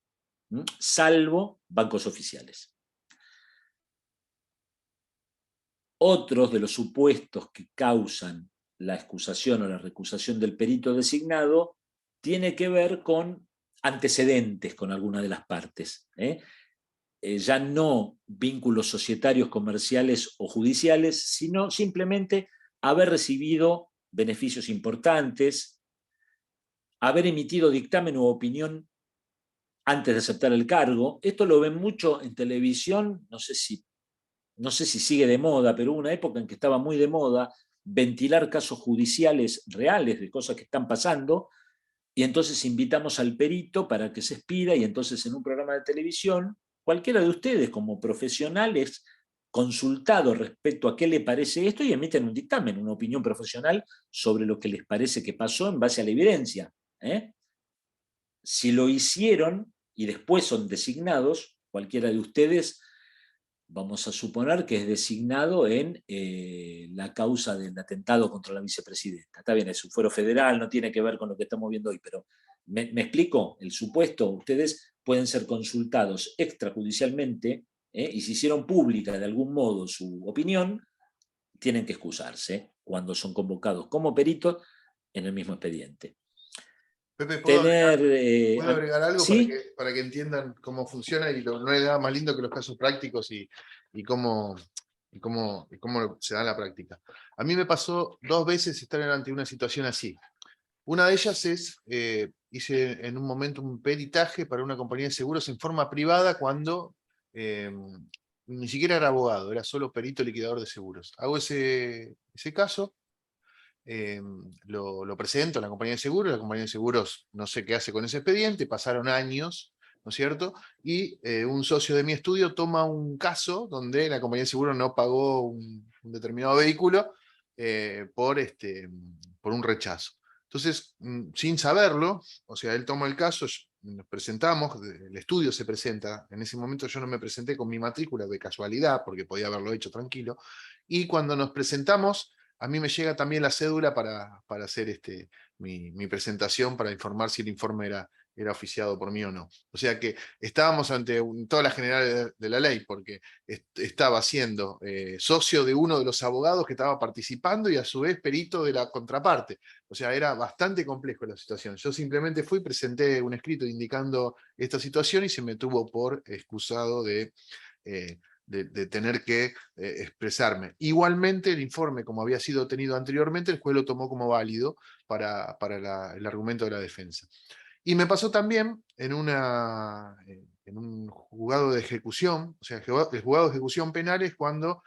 salvo bancos oficiales. Otros de los supuestos que causan la excusación o la recusación del perito designado tiene que ver con antecedentes con alguna de las partes. Ya no vínculos societarios, comerciales o judiciales, sino simplemente haber recibido beneficios importantes, haber emitido dictamen u opinión antes de aceptar el cargo. Esto lo ven mucho en televisión, no sé si sigue de moda, pero hubo una época en que estaba muy de moda ventilar casos judiciales reales de cosas que están pasando, y entonces invitamos al perito para que se expida, y entonces en un programa de televisión, cualquiera de ustedes como profesionales consultados respecto a qué le parece esto y emiten un dictamen, una opinión profesional sobre lo que les parece que pasó en base a la evidencia. Si lo hicieron y después son designados, cualquiera de ustedes, vamos a suponer que es designado en la causa del atentado contra la vicepresidenta. Está bien, es un fuero federal, no tiene que ver con lo que estamos viendo hoy, pero ¿me explico? El supuesto, ustedes pueden ser consultados extrajudicialmente, y si hicieron pública de algún modo su opinión, tienen que excusarse cuando son convocados como peritos en el mismo expediente. Pepe, ¿puedo ¿Puedo agregar algo ¿sí? para que entiendan cómo funciona? Y no hay nada más lindo que los casos prácticos y cómo se da en la práctica. A mí me pasó 2 veces estar ante una situación así. Una de ellas es, hice en un momento un peritaje para una compañía de seguros en forma privada cuando ni siquiera era abogado, era solo perito liquidador de seguros. Hago ese caso. Lo presento a la compañía de seguros no sé qué hace con ese expediente, pasaron años, ¿no es cierto? Y un socio de mi estudio toma un caso donde la compañía de seguros no pagó un determinado vehículo por un rechazo. Entonces, sin saberlo, o sea, él toma el caso, nos presentamos, el estudio se presenta, en ese momento yo no me presenté con mi matrícula de casualidad, porque podía haberlo hecho tranquilo, y cuando nos presentamos a mí me llega también la cédula para hacer mi presentación, para informar si el informe era oficiado por mí o no. O sea que estábamos ante todas las generales de la ley, porque estaba siendo socio de uno de los abogados que estaba participando y a su vez perito de la contraparte. O sea, era bastante complejo la situación. Yo simplemente fui, presenté un escrito indicando esta situación y se me tuvo por excusado de tener que expresarme. Igualmente, el informe, como había sido tenido anteriormente, el juez lo tomó como válido para el argumento de la defensa. Y me pasó también en un juzgado de ejecución, o sea, el juzgado de ejecución penal es cuando,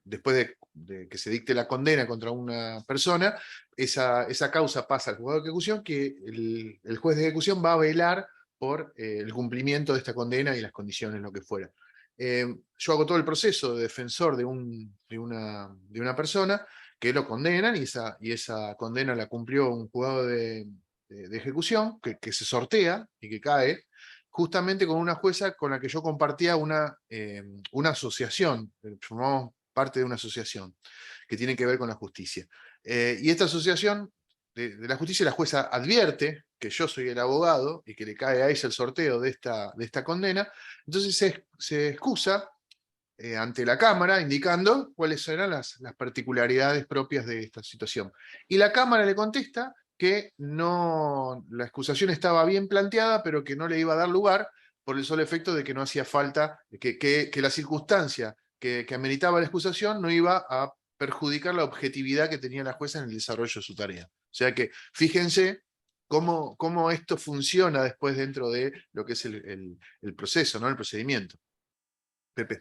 después de que se dicte la condena contra una persona, esa causa pasa al juzgado de ejecución, que el juez de ejecución va a velar por el cumplimiento de esta condena y las condiciones, lo que fuera. Yo hago todo el proceso de defensor de una persona, que lo condenan, y esa condena la cumplió un juzgado de ejecución, que se sortea y que cae, justamente con una jueza con la que yo compartía una asociación, formamos parte de una asociación que tiene que ver con la justicia. Y esta asociación de la justicia, la jueza advierte que yo soy el abogado y que le cae a ella el sorteo de esta condena, entonces se excusa ante la Cámara, indicando cuáles eran las particularidades propias de esta situación. Y la Cámara le contesta que no, la excusación estaba bien planteada, pero que no le iba a dar lugar por el solo efecto de que no hacía falta, que la circunstancia que ameritaba la excusación no iba a perjudicar la objetividad que tenía la jueza en el desarrollo de su tarea. O sea que, fíjense cómo esto funciona después dentro de lo que es el proceso, ¿no? El procedimiento. Pepe.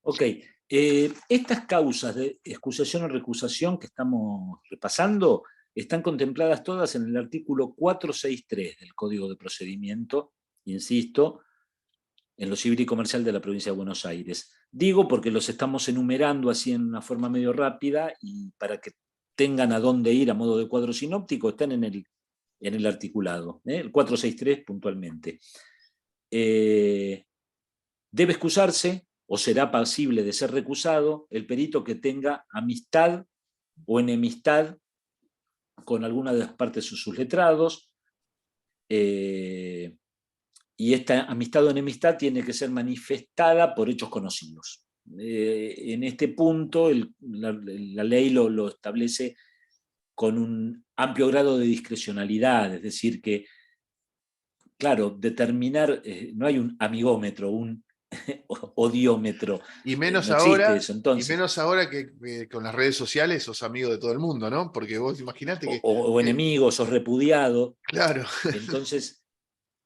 Ok, estas causas de excusación o recusación que estamos repasando están contempladas todas en el artículo 463 del Código de Procedimiento, insisto, en lo civil y comercial de la provincia de Buenos Aires. Digo porque los estamos enumerando así en una forma medio rápida y para que tengan a dónde ir a modo de cuadro sinóptico, están en el articulado, el 463 puntualmente. Debe excusarse o será pasible de ser recusado el perito que tenga amistad o enemistad con alguna de las partes de sus letrados, y esta amistad o enemistad tiene que ser manifestada por hechos conocidos. En este punto la ley lo establece con un amplio grado de discrecionalidad, es decir que, claro, determinar, no hay un amigómetro, un odiómetro. Y menos no ahora, existe eso, entonces. y menos ahora que con las redes sociales sos amigo de todo el mundo, ¿no? Porque vos imaginate que... O enemigo, sos repudiado. Claro. Entonces,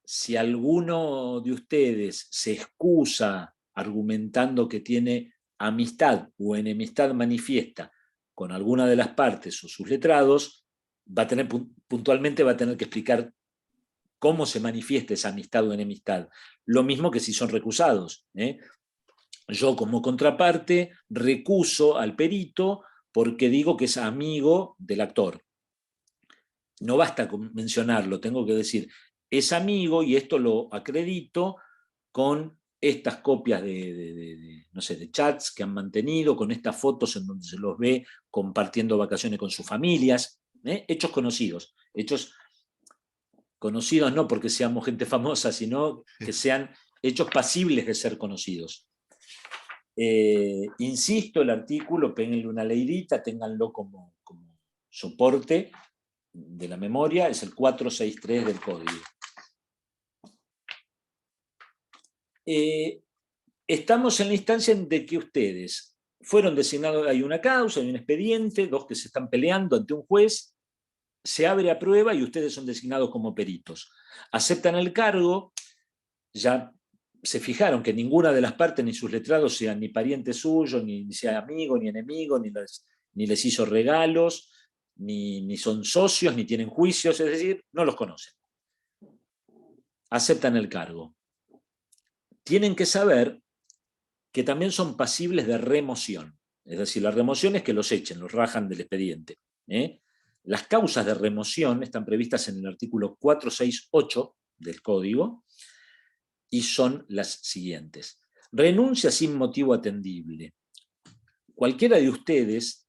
si alguno de ustedes se excusa argumentando que tiene amistad o enemistad manifiesta con alguna de las partes o sus letrados, puntualmente va a tener que explicar cómo se manifiesta esa amistad o enemistad. Lo mismo que si son recusados. Yo, como contraparte, recuso al perito porque digo que es amigo del actor. No basta con mencionarlo, tengo que decir, es amigo, y esto lo acredito con estas copias no sé, de chats que han mantenido, con estas fotos en donde se los ve compartiendo vacaciones con sus familias, hechos conocidos, no porque seamos gente famosa, sino que sean hechos pasibles de ser conocidos. Insisto, el artículo, péguenle una leidita, ténganlo como soporte de la memoria, es el 463 del Código. Estamos en la instancia de que ustedes fueron designados, hay una causa, hay un expediente, dos que se están peleando ante un juez, se abre a prueba y ustedes son designados como peritos. Aceptan el cargo, ya se fijaron que ninguna de las partes ni sus letrados sean ni pariente suyo, ni sea amigo, ni enemigo, ni les hizo regalos, ni son socios, ni tienen juicios, es decir, no los conocen. Aceptan el cargo. Tienen que saber que también son pasibles de remoción. Es decir, la remoción es que los echen, los rajan del expediente. Las causas de remoción están previstas en el artículo 468 del Código y son las siguientes. Renuncia sin motivo atendible. cualquiera de ustedes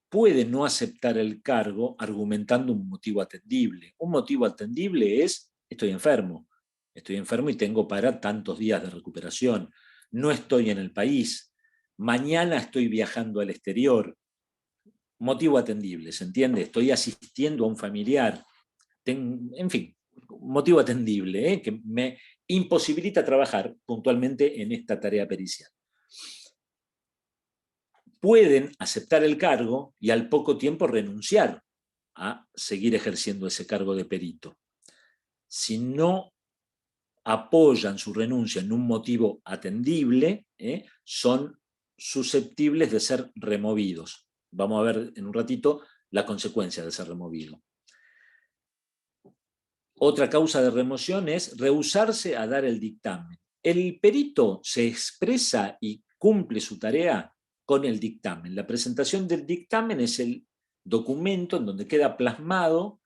puede no aceptar el cargo argumentando un motivo atendible. Un motivo atendible es: estoy enfermo y tengo para tantos días de recuperación, no estoy en el país, mañana estoy viajando al exterior. Motivo atendible, ¿se entiende? Estoy asistiendo a un familiar, en fin, motivo atendible, que me imposibilita trabajar puntualmente en esta tarea pericial. Pueden aceptar el cargo y al poco tiempo renunciar a seguir ejerciendo ese cargo de perito. Si no apoyan su renuncia en un motivo atendible, son susceptibles de ser removidos. Vamos a ver en un ratito la consecuencia de ser removido. Otra causa de remoción es rehusarse a dar el dictamen. El perito se expresa y cumple su tarea con el dictamen. La presentación del dictamen es el documento en donde queda plasmado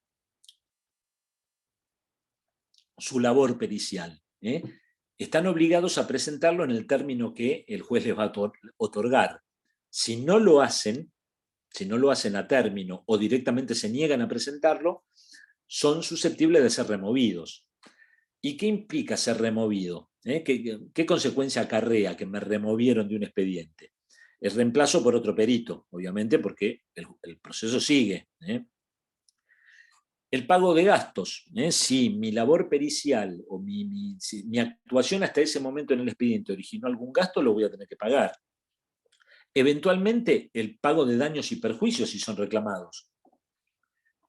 su labor pericial. Están obligados a presentarlo en el término que el juez les va a otorgar. Si no lo hacen a término o directamente se niegan a presentarlo, son susceptibles de ser removidos. ¿Y qué implica ser removido? ¿Qué consecuencia acarrea que me removieron de un expediente? El reemplazo por otro perito, obviamente, porque el proceso sigue. El pago de gastos. Si mi labor pericial o si mi actuación hasta ese momento en el expediente originó algún gasto, lo voy a tener que pagar. Eventualmente, el pago de daños y perjuicios si son reclamados.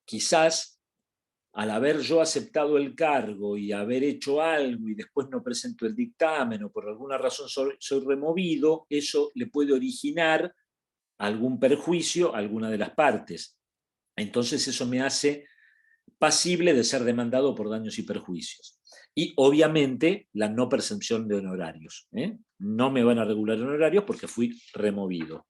Quizás, al haber yo aceptado el cargo y haber hecho algo y después no presento el dictamen o por alguna razón soy removido, eso le puede originar algún perjuicio a alguna de las partes. Entonces eso me hace pasible de ser demandado por daños y perjuicios. Y obviamente la no percepción de honorarios. No me van a regular honorarios porque fui removido.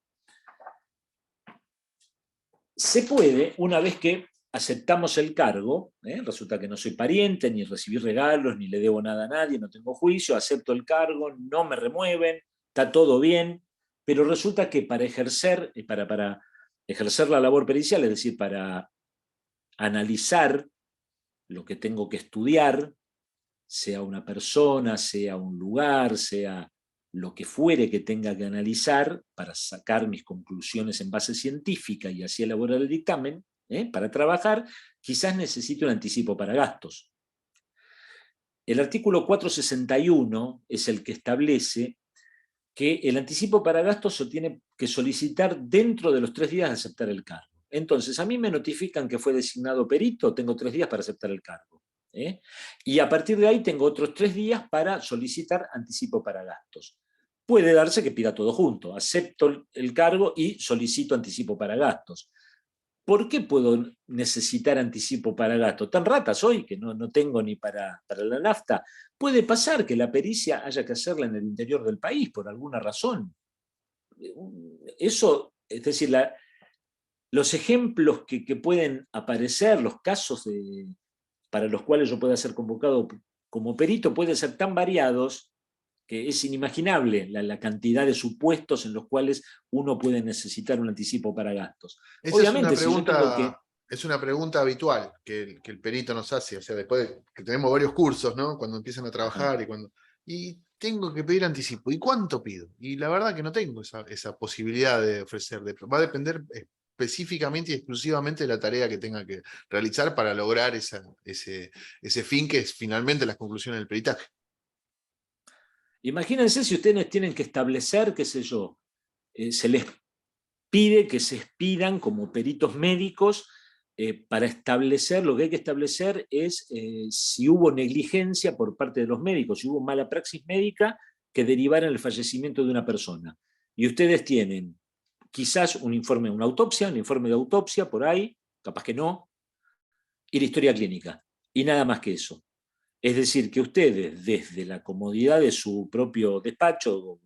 Se puede, una vez que aceptamos el cargo, resulta que no soy pariente, ni recibí regalos, ni le debo nada a nadie, no tengo juicio, acepto el cargo, no me remueven, está todo bien, pero resulta que para ejercer la labor pericial, es decir, para analizar lo que tengo que estudiar, sea una persona, sea un lugar, sea lo que fuere que tenga que analizar para sacar mis conclusiones en base científica y así elaborar el dictamen, para trabajar, quizás necesite un anticipo para gastos. El artículo 461 es el que establece que el anticipo para gastos se tiene que solicitar dentro de los 3 días de aceptar el cargo. Entonces, a mí me notifican que fue designado perito, tengo 3 días para aceptar el cargo. Y a partir de ahí tengo otros 3 días para solicitar anticipo para gastos. Puede darse que pida todo junto, acepto el cargo y solicito anticipo para gastos. ¿Por qué puedo necesitar anticipo para gastos? Tan rata soy que no tengo ni para la nafta. Puede pasar que la pericia haya que hacerla en el interior del país por alguna razón. Eso, es decir, los ejemplos que pueden aparecer, los casos para los cuales yo pueda ser convocado como perito, pueden ser tan variados que es inimaginable la cantidad de supuestos en los cuales uno puede necesitar un anticipo para gastos. Esa obviamente, es una pregunta habitual que el perito nos hace, o sea, después de que tenemos varios cursos, ¿no? Cuando empiezan a trabajar y tengo que pedir anticipo. ¿Y cuánto pido? Y la verdad que no tengo esa posibilidad de ofrecer. Va a depender específicamente y exclusivamente de la tarea que tenga que realizar para lograr ese fin que es finalmente las conclusiones del peritaje. Imagínense si ustedes tienen que establecer, qué sé yo, se les pide que se expidan como peritos médicos para establecer, lo que hay que establecer es si hubo negligencia por parte de los médicos, si hubo mala praxis médica que derivara en el fallecimiento de una persona. Y ustedes tienen quizás un informe de una autopsia, un informe de autopsia por ahí, capaz que no, y la historia clínica, y nada más que eso. Es decir, que ustedes, desde la comodidad de su propio despacho,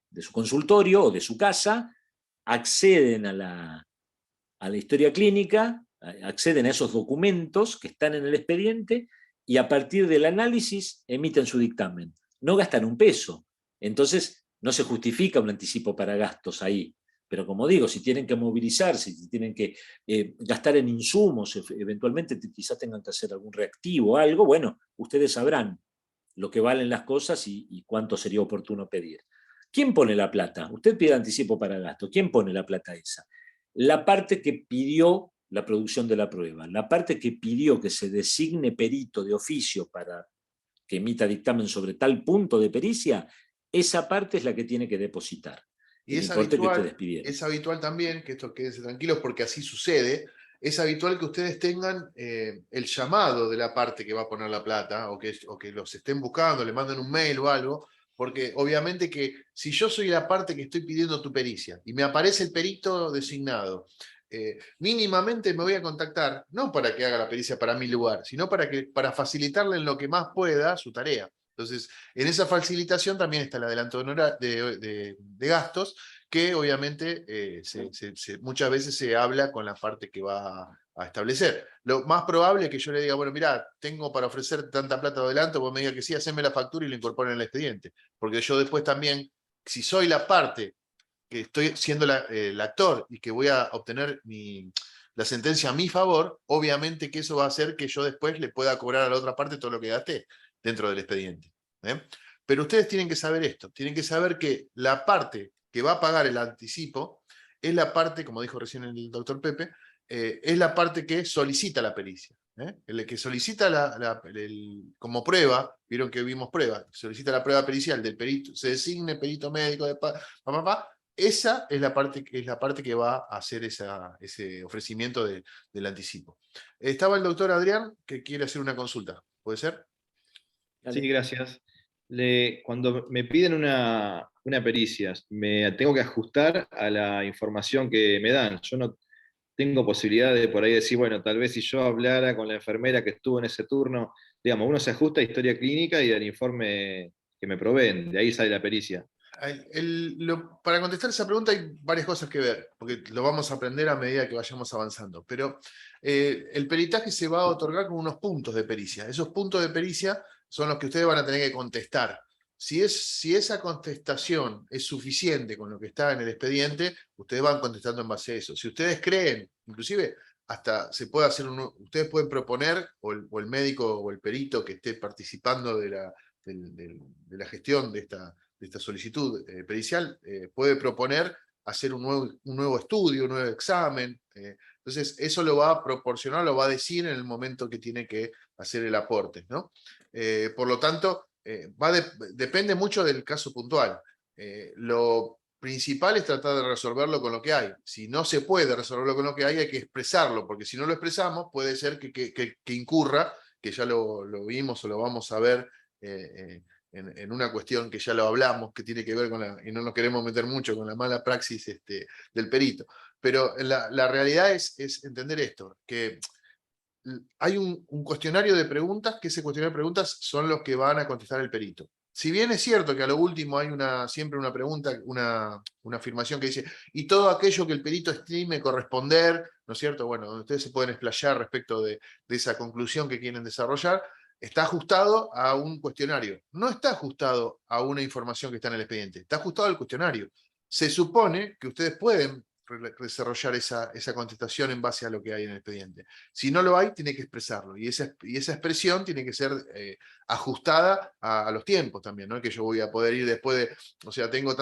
de su consultorio o de su casa, acceden a la historia clínica, acceden a esos documentos que están en el expediente y a partir del análisis emiten su dictamen. No gastan un peso. Entonces, no se justifica un anticipo para gastos ahí. Pero como digo, si tienen que movilizarse, si tienen que gastar en insumos, eventualmente quizás tengan que hacer algún reactivo o algo, bueno, ustedes sabrán lo que valen las cosas y cuánto sería oportuno pedir. ¿Quién pone la plata? Usted pide anticipo para gasto. ¿Quién pone la plata esa? La parte que pidió la producción de la prueba, la parte que pidió que se designe perito de oficio para que emita dictamen sobre tal punto de pericia, esa parte es la que tiene que depositar. Y el importe que ustedes pidieron. es habitual también, que esto quédense tranquilos porque así sucede, es habitual que ustedes tengan el llamado de la parte que va a poner la plata, o que los estén buscando, le manden un mail o algo, porque obviamente que si yo soy la parte que estoy pidiendo tu pericia y me aparece el perito designado, mínimamente me voy a contactar, no para que haga la pericia para mi lugar, sino para facilitarle en lo que más pueda su tarea. Entonces, en esa facilitación también está el adelanto de gastos, que obviamente muchas veces se habla con la parte que va a establecer. Lo más probable es que yo le diga, bueno, mira, tengo para ofrecer tanta plata de adelanto, vos me digas que sí, haceme la factura y lo incorporen en el expediente. Porque yo después también, si soy la parte que estoy siendo el actor y que voy a obtener la sentencia a mi favor, obviamente que eso va a hacer que yo después le pueda cobrar a la otra parte todo lo que gasté dentro del expediente. Pero ustedes tienen que saber esto, tienen que saber que la parte que va a pagar el anticipo es la parte, como dijo recién el doctor Pepe, es la parte que solicita la pericia. El que solicita como prueba, vieron que vimos prueba, solicita la prueba pericial del perito, se designe perito médico de esa es la parte que va a hacer ese ofrecimiento del anticipo. Estaba el doctor Adrián que quiere hacer una consulta, ¿puede ser? Sí, gracias. Cuando me piden una pericia, me tengo que ajustar a la información que me dan. Yo no tengo posibilidad de por ahí decir, bueno, tal vez si yo hablara con la enfermera que estuvo en ese turno, digamos, uno se ajusta a historia clínica y al informe que me proveen, de ahí sale la pericia. Para contestar esa pregunta hay varias cosas que ver, porque lo vamos a aprender a medida que vayamos avanzando, pero el peritaje se va a otorgar con unos puntos de pericia. Esos puntos de pericia son los que ustedes van a tener que contestar. Si esa contestación es suficiente con lo que está en el expediente, ustedes van contestando en base a eso. Si ustedes creen, inclusive hasta se puede hacer ustedes pueden proponer, o el médico o el perito que esté participando de la gestión de esta solicitud pericial, puede proponer hacer un nuevo estudio, un nuevo examen. Entonces, eso lo va a proporcionar, lo va a decir en el momento que tiene que hacer el aporte, ¿no? Por lo tanto, depende mucho del caso puntual. Lo principal es tratar de resolverlo con lo que hay. Si no se puede resolverlo con lo que hay que expresarlo, porque si no lo expresamos, puede ser que incurra, que ya lo vimos o lo vamos a ver en una cuestión que ya lo hablamos, que tiene que ver con y no nos queremos meter mucho con la mala praxis del perito. Pero la realidad es entender esto, que hay un cuestionario de preguntas, que ese cuestionario de preguntas son los que van a contestar el perito. Si bien es cierto que a lo último hay siempre una pregunta, una afirmación que dice, y todo aquello que el perito estime corresponder, ¿no es cierto? Bueno, ustedes se pueden explayar respecto de esa conclusión que quieren desarrollar, está ajustado a un cuestionario. No está ajustado a una información que está en el expediente, está ajustado al cuestionario. Se supone que ustedes pueden desarrollar esa contestación en base a lo que hay en el expediente. Si no lo hay, tiene que expresarlo, y esa expresión tiene que ser ajustada a los tiempos también, ¿no? Que yo voy a poder ir después o sea, tengo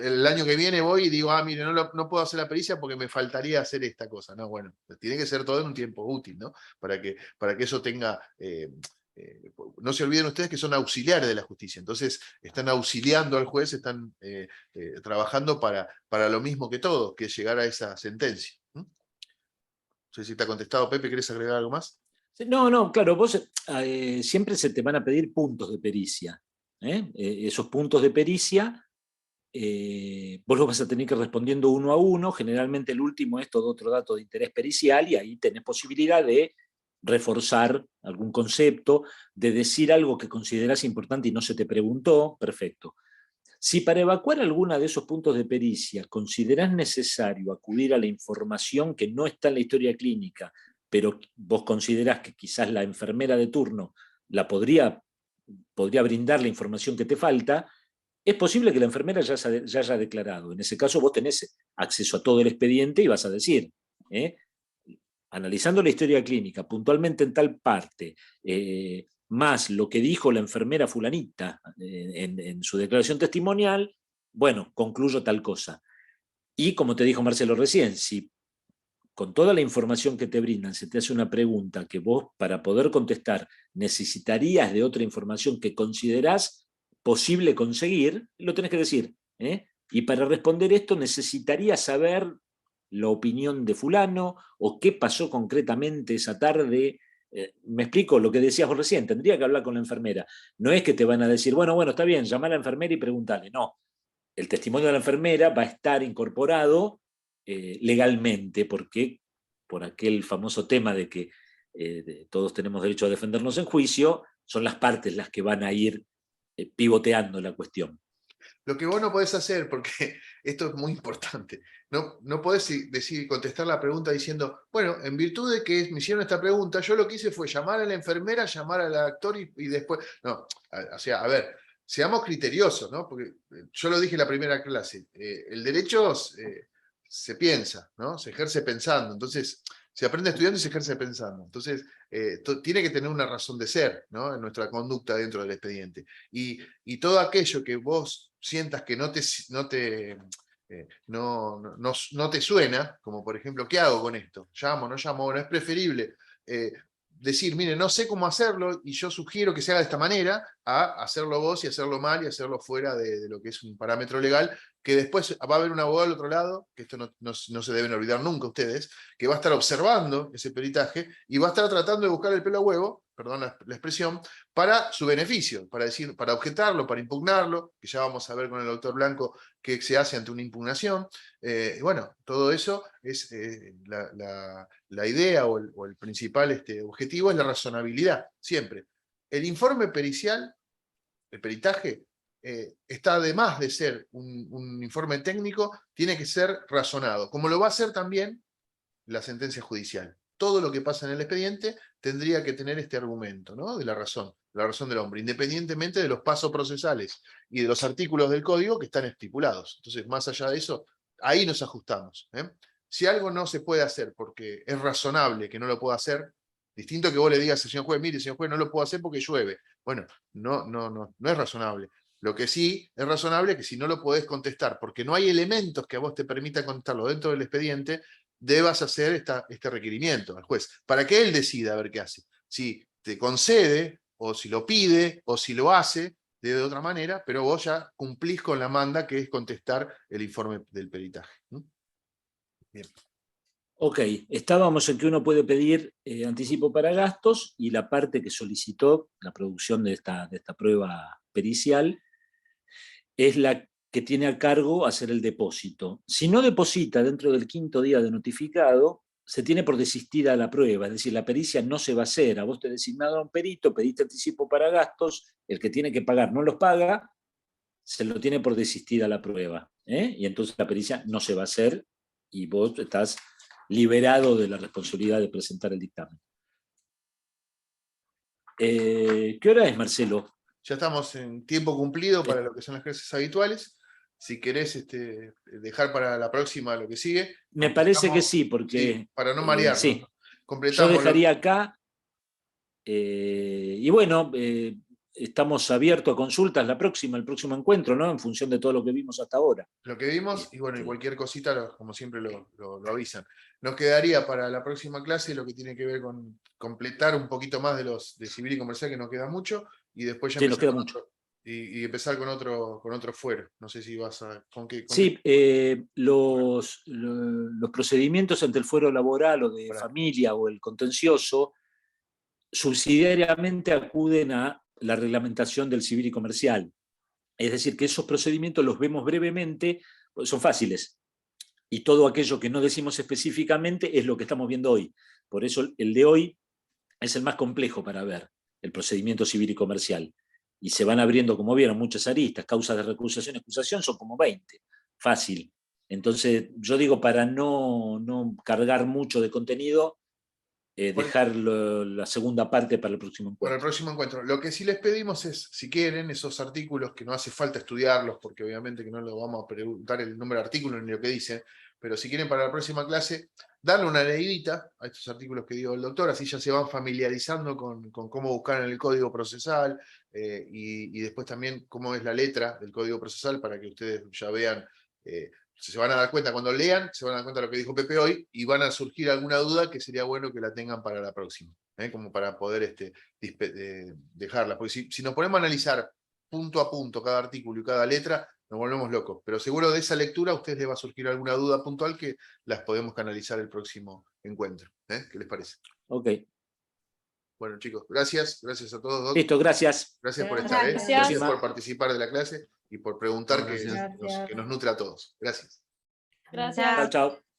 el año que viene voy y digo, mire, no puedo hacer la pericia porque me faltaría hacer esta cosa, ¿no? Bueno, tiene que ser todo en un tiempo útil, ¿no? Para que eso tenga... no se olviden ustedes que son auxiliares de la justicia, entonces están auxiliando al juez, están trabajando para lo mismo que todos, que es llegar a esa sentencia. No sé si te ha contestado, Pepe, ¿querés agregar algo más? No, claro, vos siempre se te van a pedir puntos de pericia. Esos puntos de pericia, vos los vas a tener que ir respondiendo uno a uno, generalmente el último es todo otro dato de interés pericial, y ahí tenés posibilidad de reforzar algún concepto, de decir algo que considerás importante y no se te preguntó, perfecto. Si para evacuar alguna de esos puntos de pericia considerás necesario acudir a la información que no está en la historia clínica, pero vos considerás que quizás la enfermera de turno la podría brindar la información que te falta, es posible que la enfermera ya haya declarado. En ese caso vos tenés acceso a todo el expediente y vas a decir, analizando la historia clínica, puntualmente en tal parte, más lo que dijo la enfermera fulanita en su declaración testimonial, bueno, concluyo tal cosa. Y como te dijo Marcelo recién, si con toda la información que te brindan se te hace una pregunta que vos, para poder contestar, necesitarías de otra información que considerás posible conseguir, lo tenés que decir. Y para responder esto necesitarías saber la opinión de fulano o qué pasó concretamente esa tarde. Me explico lo que decías vos recién, tendría que hablar con la enfermera. No es que te van a decir, bueno, está bien, llama a la enfermera y pregúntale. No, el testimonio de la enfermera va a estar incorporado legalmente, porque por aquel famoso tema de que todos tenemos derecho a defendernos en juicio, son las partes las que van a ir pivoteando la cuestión. Lo que vos no podés hacer, porque esto es muy importante, no podés contestar la pregunta diciendo, bueno, en virtud de que me hicieron esta pregunta, yo lo que hice fue llamar a la enfermera, llamar al actor y después... No, o sea, a ver, seamos criteriosos, ¿no? Porque yo lo dije en la primera clase, el derecho se piensa, ¿no? Se ejerce pensando, entonces se aprende estudiando y se ejerce pensando. Entonces, tiene que tener una razón de ser, ¿no? En nuestra conducta dentro del expediente. Y todo aquello que vos sientas que no te suena, como por ejemplo, ¿qué hago con esto? ¿Llamo, no llamo? Bueno, es preferible decir, mire, no sé cómo hacerlo y yo sugiero que se haga de esta manera, a hacerlo vos y hacerlo mal y hacerlo fuera de lo que es un parámetro legal, que después va a haber un abogado al otro lado, que esto no se deben olvidar nunca ustedes, que va a estar observando ese peritaje y va a estar tratando de buscar el pelo a huevo, perdón la expresión, para su beneficio, para objetarlo, para impugnarlo, que ya vamos a ver con el doctor Blanco qué se hace ante una impugnación. Bueno, todo eso es la idea o el principal objetivo es la razonabilidad, siempre. El informe pericial, el peritaje, está además de ser un informe técnico, tiene que ser razonado, como lo va a ser también la sentencia judicial. Todo lo que pasa en el expediente tendría que tener este argumento, ¿no? De la razón del hombre, independientemente de los pasos procesales y de los artículos del código que están estipulados. Entonces, más allá de eso, ahí nos ajustamos. Si algo no se puede hacer porque es razonable que no lo pueda hacer, distinto que vos le digas al señor juez, mire, señor juez, no lo puedo hacer porque llueve. Bueno, no es razonable. Lo que sí es razonable es que si no lo podés contestar porque no hay elementos que a vos te permitan contestarlo dentro del expediente, debas hacer este requerimiento al juez, para que él decida a ver qué hace. Si te concede, o si lo pide, o si lo hace de otra manera, pero vos ya cumplís con la manda que es contestar el informe del peritaje. Bien. Ok, estábamos en que uno puede pedir anticipo para gastos y la parte que solicitó la producción de esta prueba pericial es la que tiene a cargo hacer el depósito. Si no deposita dentro del 5º día de notificado, se tiene por desistida la prueba, es decir, la pericia no se va a hacer. A vos te designaron un perito, pediste anticipo para gastos, el que tiene que pagar no los paga, se lo tiene por desistida la prueba. Y entonces la pericia no se va a hacer y vos estás liberado de la responsabilidad de presentar el dictamen. ¿Qué hora es, Marcelo? Ya estamos en tiempo cumplido para lo que son las clases habituales. Si querés dejar para la próxima lo que sigue. Me parece que sí, porque... Sí, para no marearnos. Sí. Completamos. Yo dejaría acá, y bueno, estamos abiertos a consultas el próximo encuentro, ¿no? En función de todo lo que vimos hasta ahora. Lo que vimos, y bueno, y cualquier cosita, como siempre lo avisan. Nos quedaría para la próxima clase lo que tiene que ver con completar un poquito más de civil y comercial, que nos queda mucho, y después ya sí, nos queda mucho. Y empezar con otro fuero. No sé si vas a... Sí, los procedimientos ante el fuero laboral o de familia o el contencioso subsidiariamente acuden a la reglamentación del civil y comercial. Es decir, que esos procedimientos los vemos brevemente, pues son fáciles. Y todo aquello que no decimos específicamente es lo que estamos viendo hoy. Por eso el de hoy es el más complejo para ver, el procedimiento civil y comercial. Y se van abriendo, como vieron, muchas aristas, causas de recusación y acusación son como 20, fácil. Entonces, yo digo, para no cargar mucho de contenido, dejar la segunda parte para el próximo Para el encuentro. próximo encuentro. Lo que sí les pedimos es, si quieren, esos artículos que no hace falta estudiarlos, porque obviamente que no les vamos a preguntar el número de artículos ni lo que dicen, pero si quieren para la próxima clase, darle una leidita a estos artículos que dio el doctor, así ya se van familiarizando con cómo buscar en el código procesal y después también cómo es la letra del código procesal para que ustedes ya vean. Se van a dar cuenta, cuando lean, se van a dar cuenta de lo que dijo Pepe hoy y van a surgir alguna duda que sería bueno que la tengan para la próxima, como para poder dejarla. Porque si nos ponemos a analizar punto a punto cada artículo y cada letra, nos volvemos locos. Pero seguro de esa lectura a ustedes les va a surgir alguna duda puntual que las podemos canalizar el próximo encuentro. ¿Qué les parece? Ok. Bueno, chicos, gracias a todos, Doc. Listo, gracias. Gracias por estar, Gracias. gracias por participar de la clase y por preguntar No, gracias. que nos nutre a todos. Gracias. Gracias. Chao, chao.